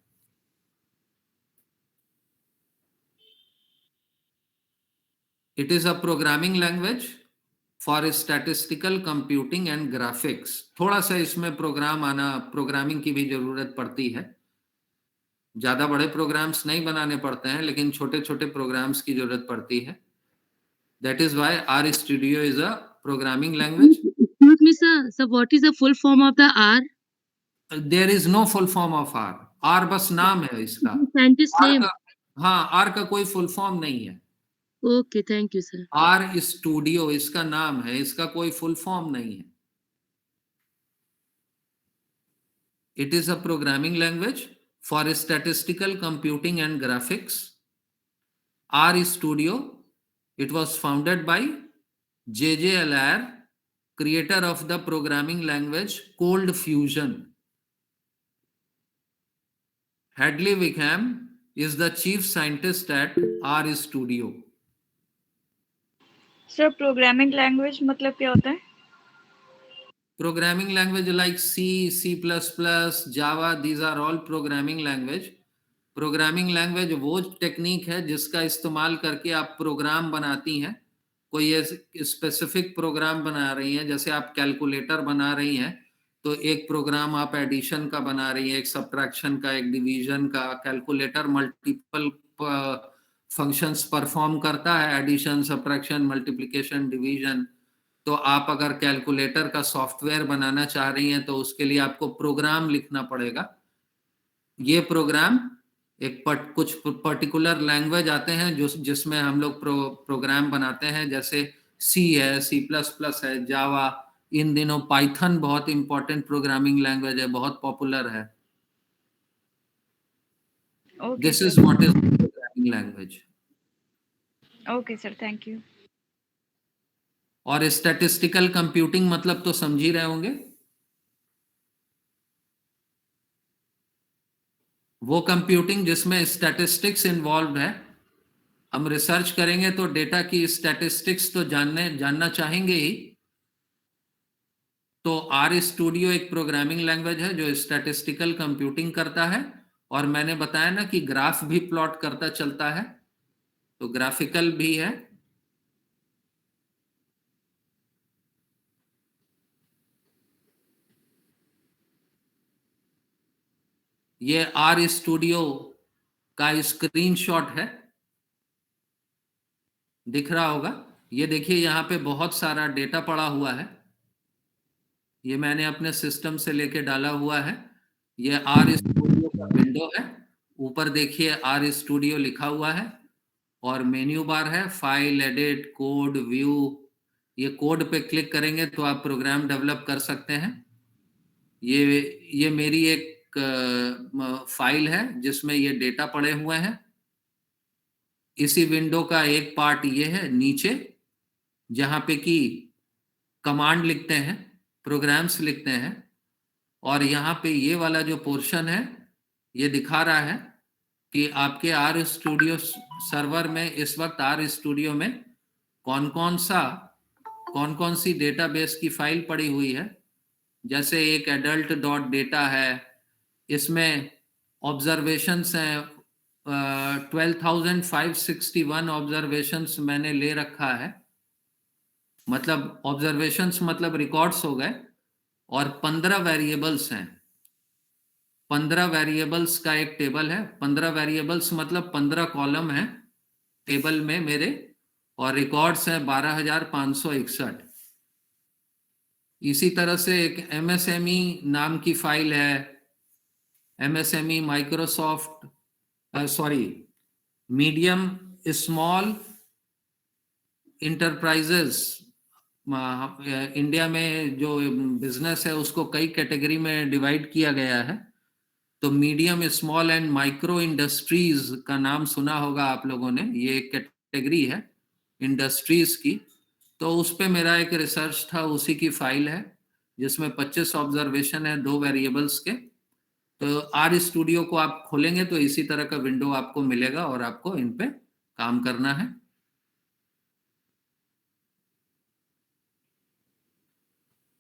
It is a programming language for statistical computing and graphics. थोड़ा सा इसमें प्रोग्रामिंग की भी जरूरत पड़ती है। ज्यादा बड़े प्रोग्राम्स नहीं बनाने पड़ते हैं, लेकिन छोटे छोटे प्रोग्राम्स की जरूरत पड़ती है। That is why R studio is a programming language. excuse me sir, so what is the full form of the R? There is no full form of R. R बस नाम है इसका। Scientist R name. का, हाँ, are का कोई full form नहीं है। Okay, thank you sir. R studio इसका नाम है, इसका कोई फुल फॉर्म नहीं है। It is a programming language for statistical computing and graphics. R studio, it was founded by J.J. Allaire, creator of the programming language Cold Fusion. Hadley Wickham is the chief scientist at R Studio. Sir programming language मतलब क्या होता है? Programming language like C, C++, Java, these are all programming language. Programming language वो technique है जिसका इस्तेमाल करके आप प्रोग्राम बनाती हैं। कोई स्पेसिफिक प्रोग्राम बना रही हैं, जैसे आप कैलकुलेटर बना रही हैं तो एक प्रोग्राम आप एडिशन का बना रही हैं, एक सब्ट्रैक्शन का, एक डिवीजन का। कैलकुलेटर मल्टीपल फंक्शंस परफॉर्म करता है, एडिशन, सब्ट्रैक्शन, मल्टीप्लिकेशन, डिवीजन। तो आप अगर कैलकुलेटर का सॉफ्टवेयर बनाना चाह रही हैं तो उसके लिए आपको प्रोग्राम लिखना पड़ेगा। ये प्रोग्राम कुछ पर्टिकुलर लैंग्वेज आते हैं जिसमें हम लोग प्रोग्राम बनाते हैं, जैसे सी है, C++ है, जावा, इन दिनों पाइथन बहुत इंपॉर्टेंट प्रोग्रामिंग लैंग्वेज है, बहुत पॉपुलर है. Okay, this sir. Is what is programming language. Okay, sir. Thank you. और स्टैटिस्टिकल कंप्यूटिंग मतलब तो समझ ही रहे होंगे, वो कंप्यूटिंग जिसमें स्टैटिस्टिक्स इन्वॉल्व है. हम रिसर्च करेंगे तो डेटा की स्टैटिस्टिक्स तो जानना चाहेंगे ही. तो आर स्टूडियो एक प्रोग्रामिंग लैंग्वेज है जो स्टैटिस्टिकल कंप्यूटिंग करता है. और मैंने बताया ना कि ग्राफ भी प्लॉट करता चलता है, तो ग्राफिकल भी है. ये आर स्टूडियो का स्क्रीनशॉट है, दिख रहा होगा. ये देखिए यहाँ पे बहुत सारा डेटा पड़ा हुआ है. ये मैंने अपने सिस्टम से लेके डाला हुआ है. ये आर स्टूडियो का विंडो है. ऊपर देखिए आर स्टूडियो लिखा हुआ है और मेन्यू बार है, फाइल, एडिट, कोड, व्यू. ये कोड पे क्लिक करेंगे तो आप प्रोग्राम डेवलप कर सकते हैं. ये मेरी एक फाइल है जिसमें ये डेटा पड़े हुए हैं. इसी विंडो का एक पार्ट ये है नीचे, जहां पे कि कमांड लिखते हैं, प्रोग्राम्स लिखते हैं. और यहाँ पे ये वाला जो पोर्शन है ये दिखा रहा है कि आपके आर स्टूडियो सर्वर में इस वक्त आर स्टूडियो में कौन कौन सी डेटाबेस की फाइल पड़ी हुई है. जैसे एक एडल्ट डॉट डेटा है, इसमें ऑब्जर्वेशंस हैं. 12,561 ऑब्जर्वेशंस मैंने ले रखा है. मतलब ऑब्जर्वेशंस मतलब रिकॉर्ड्स हो गए. और 15 वेरिएबल्स हैं. 15 वेरिएबल्स का एक टेबल है. 15 वेरिएबल्स मतलब 15 कॉलम है टेबल में मेरे. और रिकॉर्ड्स हैं 12,561. इसी तरह से एक MSME नाम की फाइल है. MSME Microsoft medium small enterprises. India में जो बिजनेस है उसको कई कैटेगरी में डिवाइड किया गया है. तो medium, small and micro industries का नाम सुना होगा आप लोगों ने. ये एक कैटेगरी है इंडस्ट्रीज की. तो उस पे मेरा एक रिसर्च था, उसी की फाइल है जिसमें 25 ऑब्जर्वेशन है 2 वेरिएबल्स के. तो आर स्टूडियो को आप खोलेंगे तो इसी तरह का विंडो आपको मिलेगा और आपको इन पे काम करना है.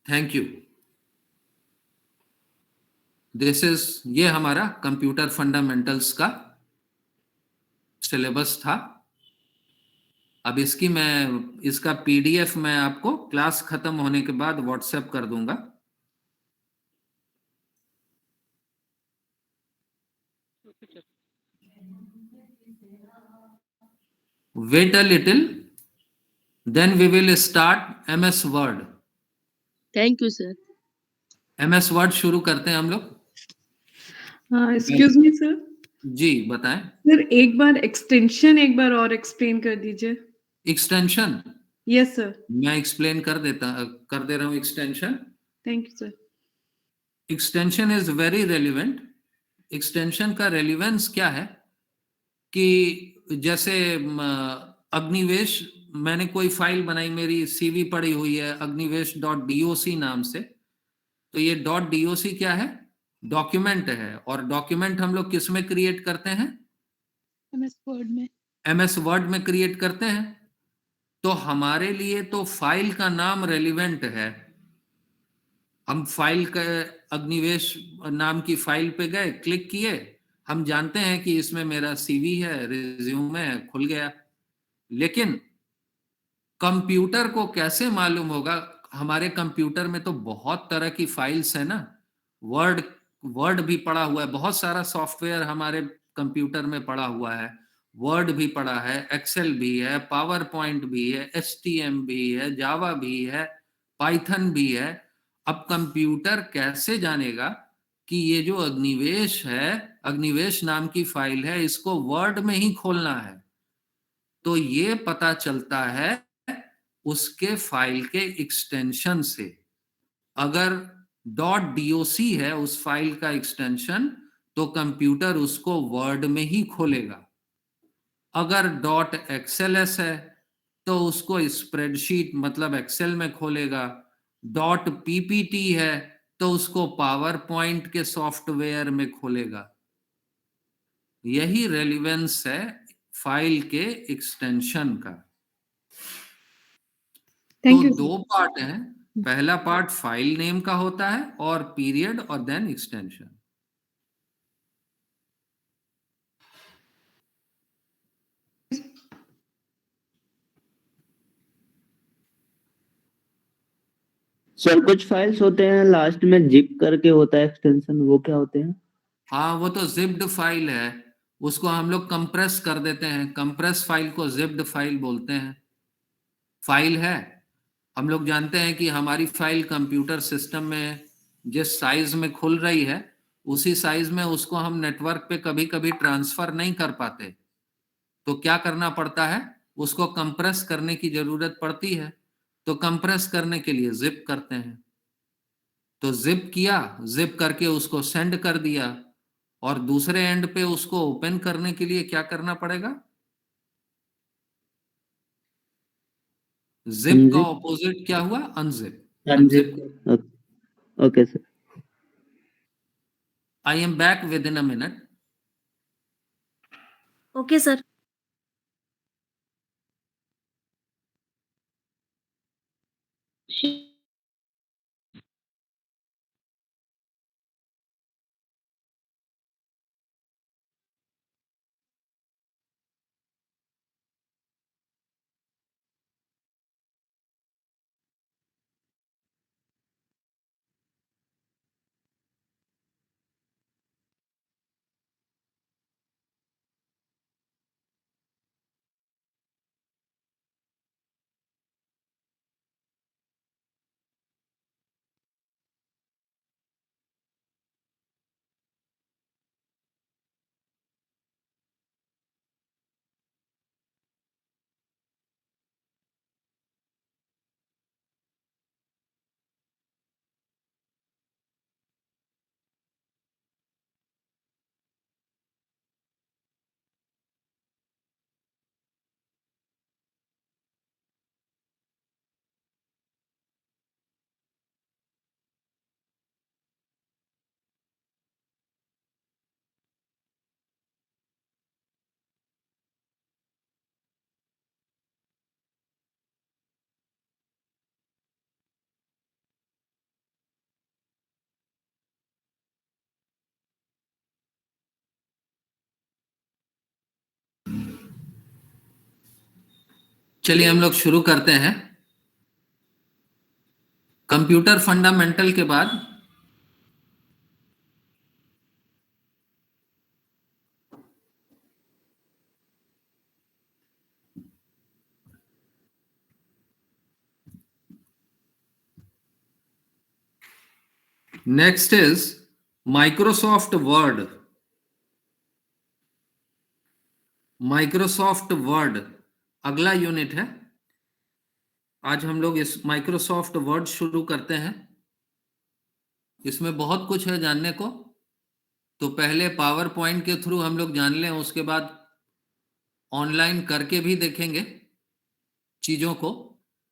Thank you. ये हमारा कंप्यूटर फंडामेंटल्स का सिलेबस था. अब इसका PDF मैं आपको क्लास खत्म होने के बाद व्हाट्सएप कर दूंगा. Wait a little, then we will start MS Word. Thank you sir. MS Word शुरू करते हैं हम लोग. Excuse me sir. जी बताएं. सर एक बार एक्सटेंशन एक बार और एक्सप्लेन कर दीजिए. एक्सटेंशन? Yes sir. मैं एक्सप्लेन कर दे रहा हूं extension. Thank you sir. Extension is very relevant. Extension का रेलिवेंस क्या है कि जैसे अग्निवेश, मैंने कोई फाइल बनाई, मेरी CV पड़ी हुई है agnivesh.doc नाम से. तो ये .doc क्या है? डॉक्यूमेंट है. और डॉक्यूमेंट हम लोग किस में क्रिएट करते हैं? MS Word में. MS Word में क्रिएट करते हैं. तो हमारे लिए तो फाइल का नाम रेलिवेंट है. हम फाइल का अग्निवेश नाम की फाइल पे गए, क्लिक किए, हम जानते हैं कि इसमें मेरा CV है, रिज्यूमे है, खुल गया. लेकिन कंप्यूटर को कैसे मालूम होगा? हमारे कंप्यूटर में तो बहुत तरह की फाइल्स है ना. वर्ड भी पड़ा हुआ है, बहुत सारा सॉफ्टवेयर हमारे कंप्यूटर में पड़ा हुआ है. वर्ड भी पड़ा है, एक्सेल भी है, पावर पॉइंट भी है, HTML भी है, जावा भी है, पाइथन भी है. अब कंप्यूटर कैसे जानेगा कि ये जो अग्निवेश है, अग्निवेश नाम की फाइल है, इसको वर्ड में ही खोलना है? तो ये पता चलता है उसके फाइल के एक्सटेंशन से. अगर .doc है उस फाइल का एक्सटेंशन, तो कंप्यूटर उसको वर्ड में ही खोलेगा। अगर .xls है तो उसको स्प्रेडशीट मतलब एक्सेल में खोलेगा। .ppt है तो उसको पावर पॉइंट के सॉफ्टवेयर में खोलेगा। यही रेलिवेंस है फाइल के एक्सटेंशन का। Thank तो you, दो पार्ट हैं, पहला पार्ट फाइल नेम का होता है और पीरियड और देन एक्सटेंशन। सर कुछ फाइल्स होते हैं लास्ट में जिप करके होता है एक्सटेंशन, वो क्या होते हैं? हाँ, वो तो जिप्ड फाइल है, उसको हम लोग कंप्रेस कर देते हैं। कंप्रेस फाइल को जिप्ड फाइल बोलते हैं। फाइल है, हम लोग जानते हैं कि हमारी फाइल कंप्यूटर सिस्टम में जिस साइज में खुल रही है उसी साइज में उसको हम नेटवर्क पे कभी कभी ट्रांसफर नहीं कर पाते, तो क्या करना पड़ता है, उसको कंप्रेस करने की जरूरत पड़ती है। तो कंप्रेस करने के लिए जिप करते हैं। तो जिप किया, जिप करके उसको सेंड कर दिया, और दूसरे एंड पे उसको ओपन करने के लिए क्या करना पड़ेगा? जिप का ऑपोजिट क्या हुआ? Unzip. Unzip. Okay sir. I am back with in a minute. Okay sir. चलिए हम लोग शुरू करते हैं। कंप्यूटर फंडामेंटल के बाद next is Microsoft word. Microsoft word अगला यूनिट है। आज हम लोग इस माइक्रोसॉफ्ट वर्ड शुरू करते हैं। इसमें बहुत कुछ है जानने को, तो पहले पावर पॉइंट के थ्रू हम लोग जान लें, उसके बाद ऑनलाइन करके भी देखेंगे चीजों को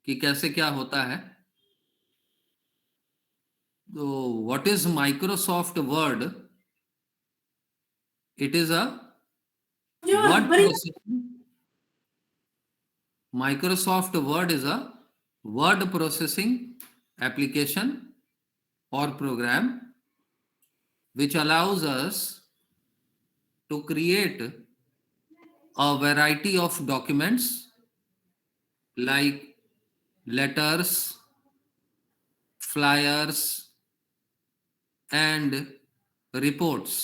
कि कैसे क्या होता है। तो what is Microsoft word? It is a word processing. Microsoft Word is a word processing application or program which allows us to create a variety of documents like letters, flyers, and reports.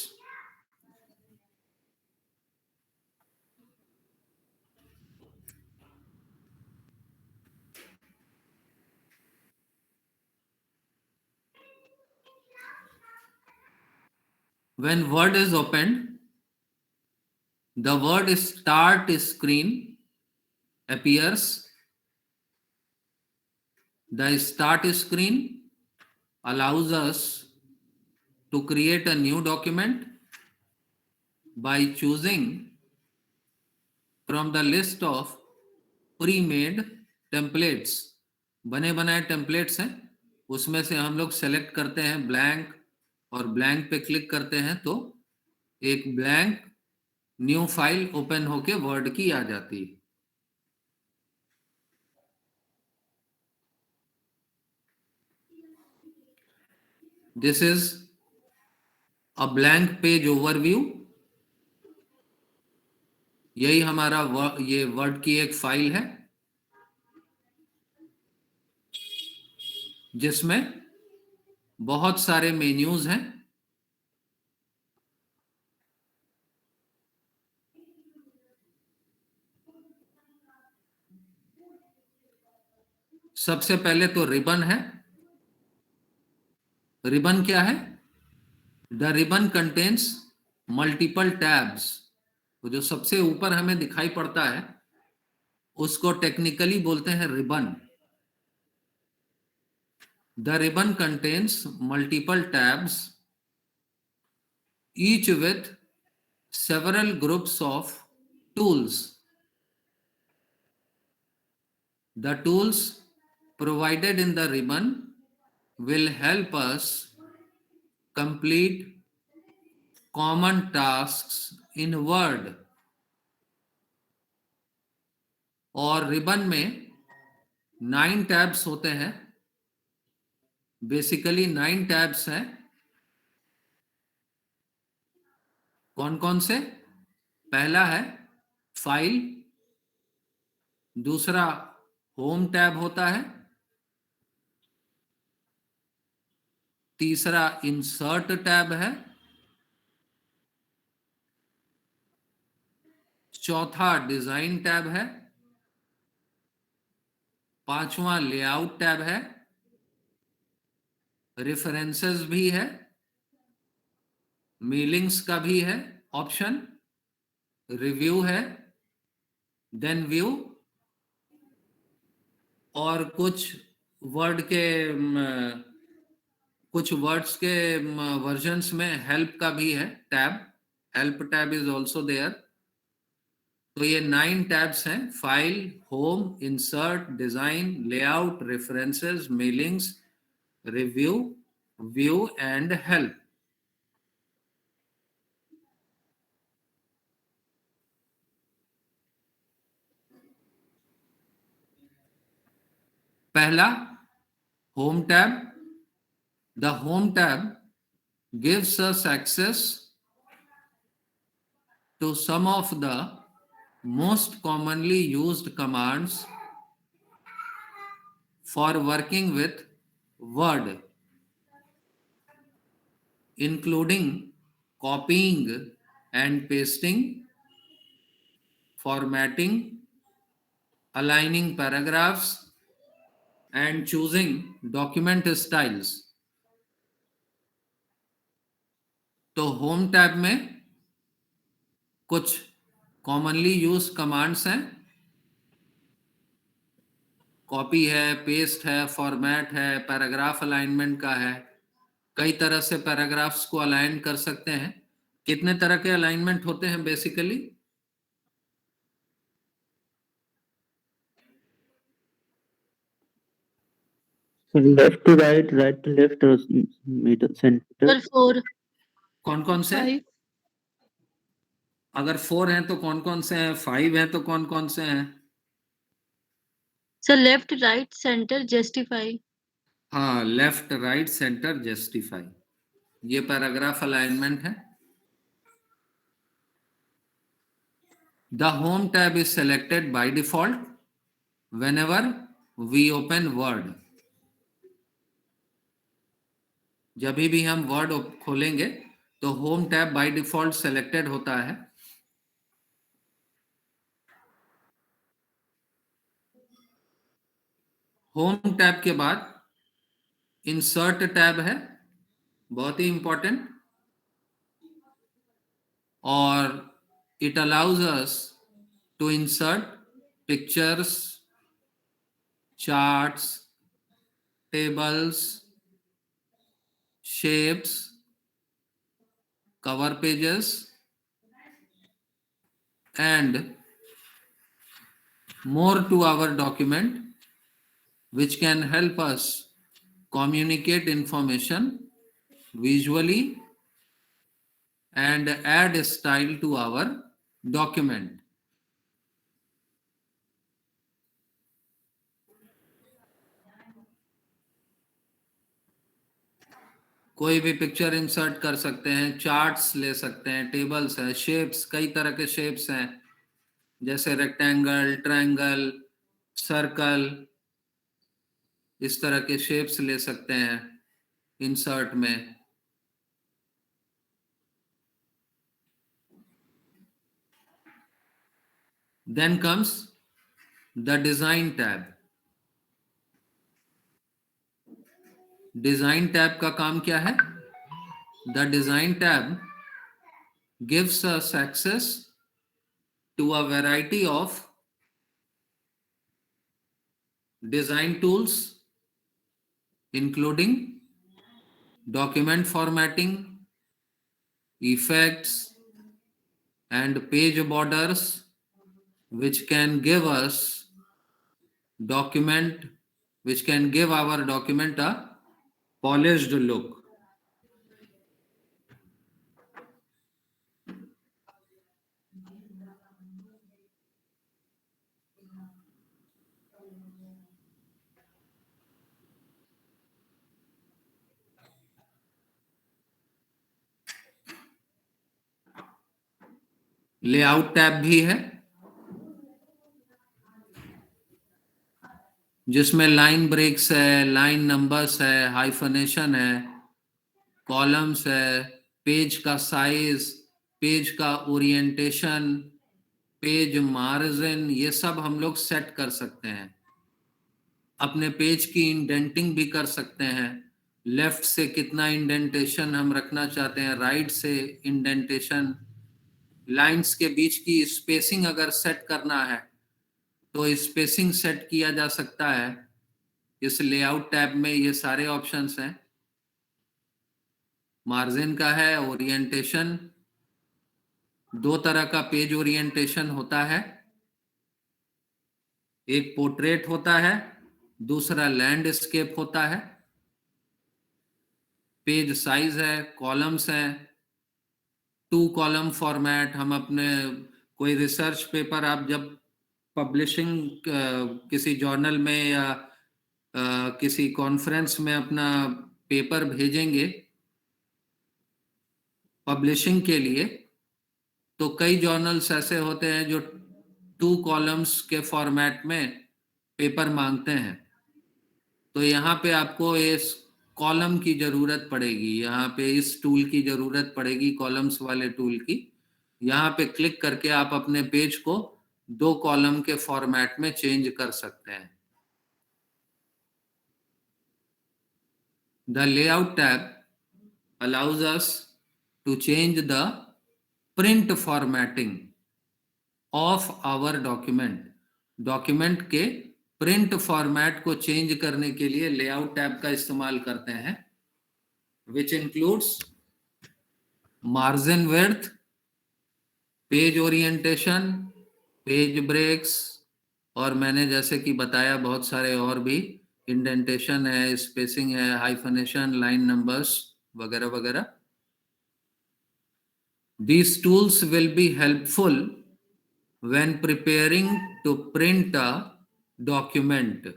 When Word is opened, the Word Start screen appears. The Start screen allows us to create a new document by choosing from the list of pre-made templates. बने बनाए templates हैं, उसमें से हम लोग select करते हैं blank, और ब्लैंक पे क्लिक करते हैं तो एक ब्लैंक न्यू फाइल ओपन होके वर्ड की आ जाती है. This is a blank page overview. यही हमारा ये वर्ड की एक फाइल है जिसमें बहुत सारे मेन्यूज हैं. सबसे पहले तो रिबन है. रिबन क्या है? The ribbon contains multiple tabs. तो जो सबसे ऊपर हमें दिखाई पड़ता है उसको टेक्निकली बोलते हैं ribbon. The ribbon contains multiple tabs, each with several groups of tools. The tools provided in the ribbon will help us complete common tasks in Word. और रिबन में 9 टैब्स होते हैं. बेसिकली 9 टैब्स हैं. कौन कौन से? पहला है फाइल, दूसरा होम टैब होता है, तीसरा इंसर्ट टैब है, चौथा डिजाइन टैब है, पांचवा लेआउट टैब है, रेफरेंसेस भी है, मेलिंग्स का भी है ऑप्शन, रिव्यू है, देन व्यू, और कुछ वर्ड्स के वर्जन्स में हेल्प का भी है tab. Help tab is also there. तो ये 9 टैब्स हैं: file, home, insert, design, layout, references, mailings, review, view and help. पहला home tab. The home tab gives us access to some of the most commonly used commands for working with Word, including copying and pasting, formatting, aligning paragraphs, and choosing document styles. तो home tab में कुछ commonly use commands हैं. Copy है, paste है, format है, paragraph alignment का है. कई तरह से पैराग्राफ्स को अलाइन कर सकते हैं. कितने तरह के अलाइनमेंट होते हैं basically? Left to right, right to left और मिडल सेंटर. सर 4. कौन कौन से? अगर 4 हैं तो कौन कौन से हैं? 5 हैं तो कौन कौन से हैं? Sir left, right, centre, justify. हाँ, लेफ्ट, राइट, सेंटर, जस्टिफाई. ये पैराग्राफ अलाइनमेंट है. The home tab is selected by default whenever we open Word. जब भी हम वर्ड खोलेंगे तो home tab by default selected होता है. होम टैब के बाद इंसर्ट टैब है, बहुत ही इंपॉर्टेंट, और it allows us to insert pictures, charts, tables, shapes, cover pages, and more to our document, which can help us communicate information visually and add style to our document. कोई भी picture insert कर सकते हैं, charts ले सकते हैं, tables है, shapes, कई तरह के शेप्स हैं, जैसे रेक्टेंगल, ट्रायंगल, सर्कल, इस तरह के शेप्स ले सकते हैं इंसर्ट में। Then comes the design tab. Design tab का काम क्या है? The design tab gives us access to a variety of design tools, including document formatting, effects, and page borders, which can give our document a polished look. Layout tab भी है, जिसमें line breaks है, line numbers है, hyphenation है, columns है, page का size, page का orientation, page margin, ये सब हम लोग सेट कर सकते हैं। अपने पेज की इंडेंटिंग भी कर सकते हैं, लेफ्ट से कितना इंडेंटेशन हम रखना चाहते हैं, राइट से इंडेंटेशन, लाइंस के बीच की स्पेसिंग अगर सेट करना है तो स्पेसिंग सेट किया जा सकता है। इस लेआउट टैब में ये सारे ऑप्शंस हैं। मार्जिन का है, ओरिएंटेशन, दो तरह का पेज ओरिएंटेशन होता है, एक पोर्ट्रेट होता है, दूसरा लैंडस्केप होता है। पेज साइज है, कॉलम्स है, 2 कॉलम फॉर्मेट। हम अपने कोई रिसर्च पेपर आप जब पब्लिशिंग किसी जर्नल में या किसी कॉन्फ्रेंस में अपना पेपर भेजेंगे पब्लिशिंग के लिए, तो कई जर्नल्स ऐसे होते हैं जो 2 कॉलम्स के फॉर्मेट में पेपर मांगते हैं। तो यहाँ पे आपको इस कॉलम की जरूरत पड़ेगी, यहाँ पे इस टूल की जरूरत पड़ेगी, कॉलम्स वाले टूल की। यहाँ पे क्लिक करके आप अपने पेज को 2 कॉलम के फॉर्मेट में चेंज कर सकते हैं। The layout tab allows us to change the print formatting of our document. Document के प्रिंट फॉर्मेट को चेंज करने के लिए लेआउट टैब का इस्तेमाल करते हैं, which includes margin width, page orientation, page breaks, और मैंने जैसे कि बताया बहुत सारे और भी, इंडेंटेशन है, स्पेसिंग है, हाइफनेशन, लाइन नंबर्स वगैरह वगैरह। These tools will be helpful when preparing to print a document.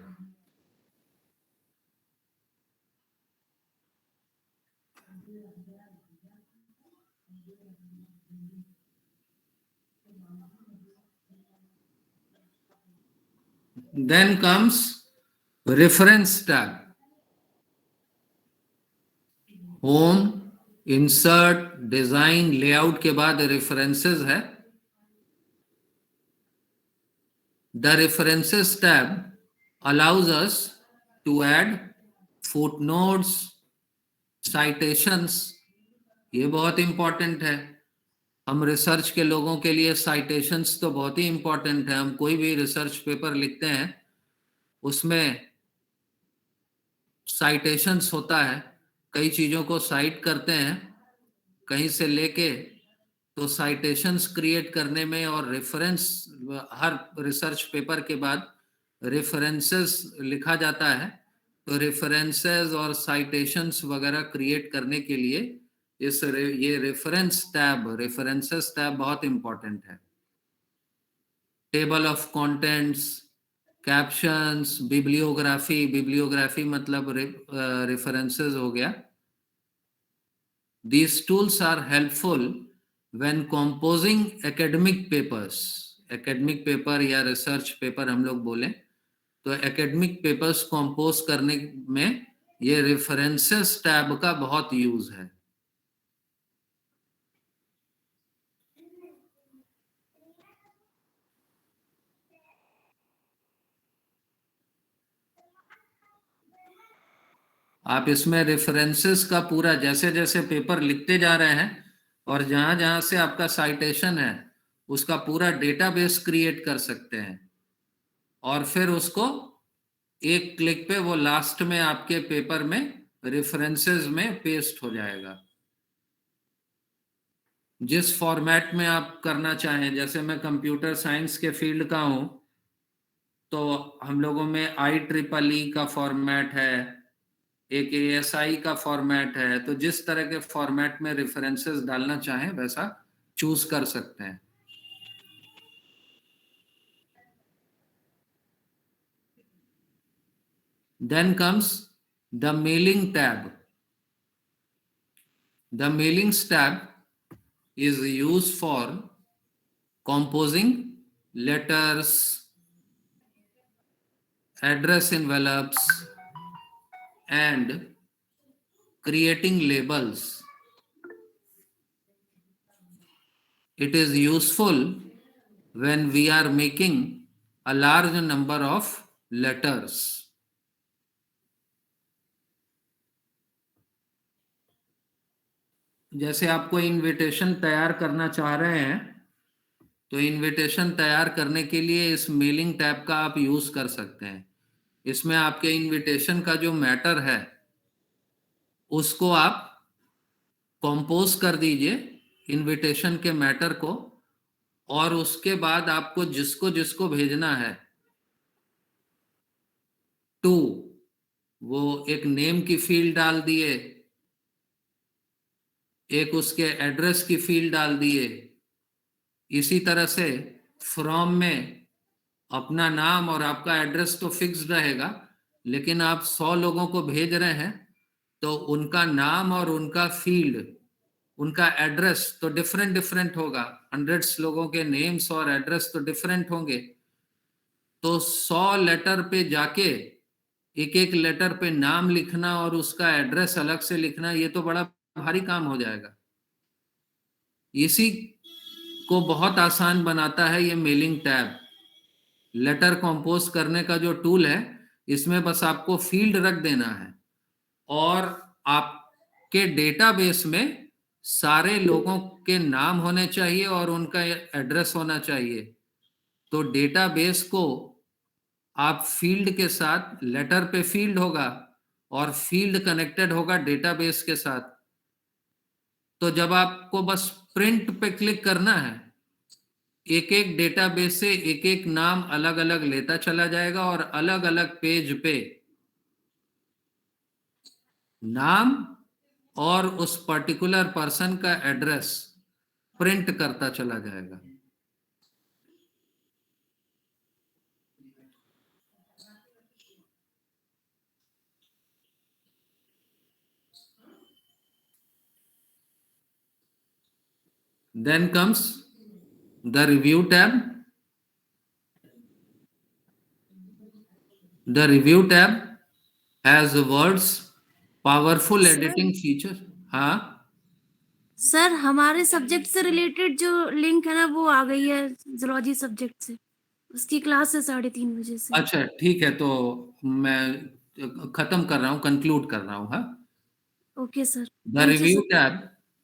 Then comes reference tab. Home, insert, design, layout के बाद रेफरेंसेस है। The references tab allows us to add footnotes, citations. ये बहुत important है। हम research के लोगों के लिए साइटेशंस तो बहुत ही इंपॉर्टेंट है। हम कोई भी रिसर्च पेपर लिखते हैं उसमें साइटेशंस होता है, कई चीजों को साइट करते हैं कहीं से लेके, तो साइटेशंस क्रिएट करने में और रेफरेंस, हर रिसर्च पेपर के बाद रेफरेंसेस लिखा जाता है, तो रेफरेंसेस और साइटेशंस वगैरह क्रिएट करने के लिए ये रेफरेंसेस टैब बहुत इंपॉर्टेंट है। Table of contents, captions, bibliography मतलब रेफरेंसेस हो गया। These tools are helpful when composing academic papers. Academic paper या research paper हम लोग बोलें तो academic papers compose करने में ये references tab का बहुत यूज है। आप इसमें रेफरेंसेस का पूरा जैसे जैसे पेपर लिखते जा रहे हैं और जहां जहां से आपका साइटेशन है उसका पूरा डेटाबेस क्रिएट कर सकते हैं, और फिर उसको एक क्लिक पे वो लास्ट में आपके पेपर में रेफरेंसेस में पेस्ट हो जाएगा। जिस फॉर्मेट में आप करना चाहें, जैसे मैं कंप्यूटर साइंस के फील्ड का हूं तो हम लोगों में IEEE का फॉर्मेट है, एक ASI का फॉर्मेट है, तो जिस तरह के फॉर्मेट में रेफरेंसेस डालना चाहें वैसा चूज कर सकते हैं। Then comes the mailing tab. The mailings tab is used for composing letters, address envelopes, and creating labels. It is useful when we are making a large number of letters. जैसे आप कोई invitation तैयार करना चाह रहे हैं तो invitation तैयार करने के लिए इस मेलिंग टैब का आप यूज कर सकते हैं। इसमें आपके इनविटेशन का जो मैटर है उसको आप कंपोज कर दीजिए, इनविटेशन के मैटर को, और उसके बाद आपको जिसको जिसको भेजना है टू, वो एक नेम की फील्ड डाल दिए, एक उसके एड्रेस की फील्ड डाल दिए। इसी तरह से फ्रॉम में अपना नाम और आपका एड्रेस तो फिक्स रहेगा, लेकिन आप 100 लोगों को भेज रहे हैं तो उनका नाम और उनका फील्ड, उनका एड्रेस तो डिफरेंट होगा। 100 लोगों के नेम्स और एड्रेस तो डिफरेंट होंगे, तो 100 लेटर पे जाके एक एक लेटर पे नाम लिखना और उसका एड्रेस अलग से लिखना, ये तो बड़ा भारी काम हो जाएगा। इसी को बहुत आसान बनाता है ये मेलिंग टैब। लेटर कंपोज करने का जो टूल है, इसमें बस आपको फील्ड रख देना है और आपके डेटाबेस में सारे लोगों के नाम होने चाहिए और उनका एड्रेस होना चाहिए। तो डेटाबेस को आप फील्ड के साथ, लेटर पे फील्ड होगा और फील्ड कनेक्टेड होगा डेटाबेस के साथ। तो जब आपको बस प्रिंट पे क्लिक करना है, एक एक डेटाबेस से एक एक नाम अलग अलग लेता चला जाएगा और अलग अलग पेज पे नाम और उस पर्टिकुलर पर्सन का एड्रेस प्रिंट करता चला जाएगा। Then comes the review tab. The review tab has words, powerful editing feature. हाँ सर, हमारे सब्जेक्ट से रिलेटेड जो लिंक है ना वो आ गई है जूलॉजी सब्जेक्ट से, उसकी क्लास है 3:30 बजे से। अच्छा ठीक है, तो मैं खत्म कर रहा हूँ, कंक्लूड कर रहा हूँ। हाँ, okay sir. The review tab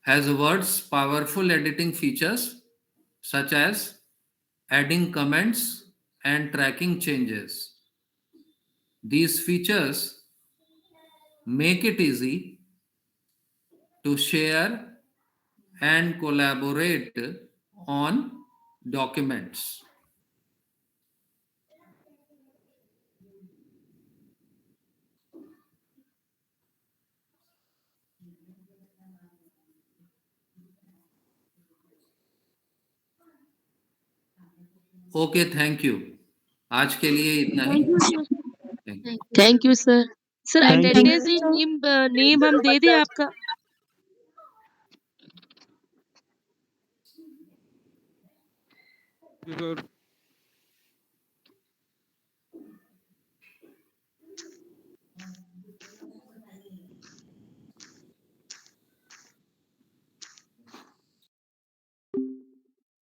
has words, powerful editing features such as adding comments and tracking changes. These features make it easy to share and collaborate on documents. Okay, thank you. आज के लिए इतना ही। Thank you sir. Thank you sir. Sir Thank you. Attendance name हम दे दें आपका? Sir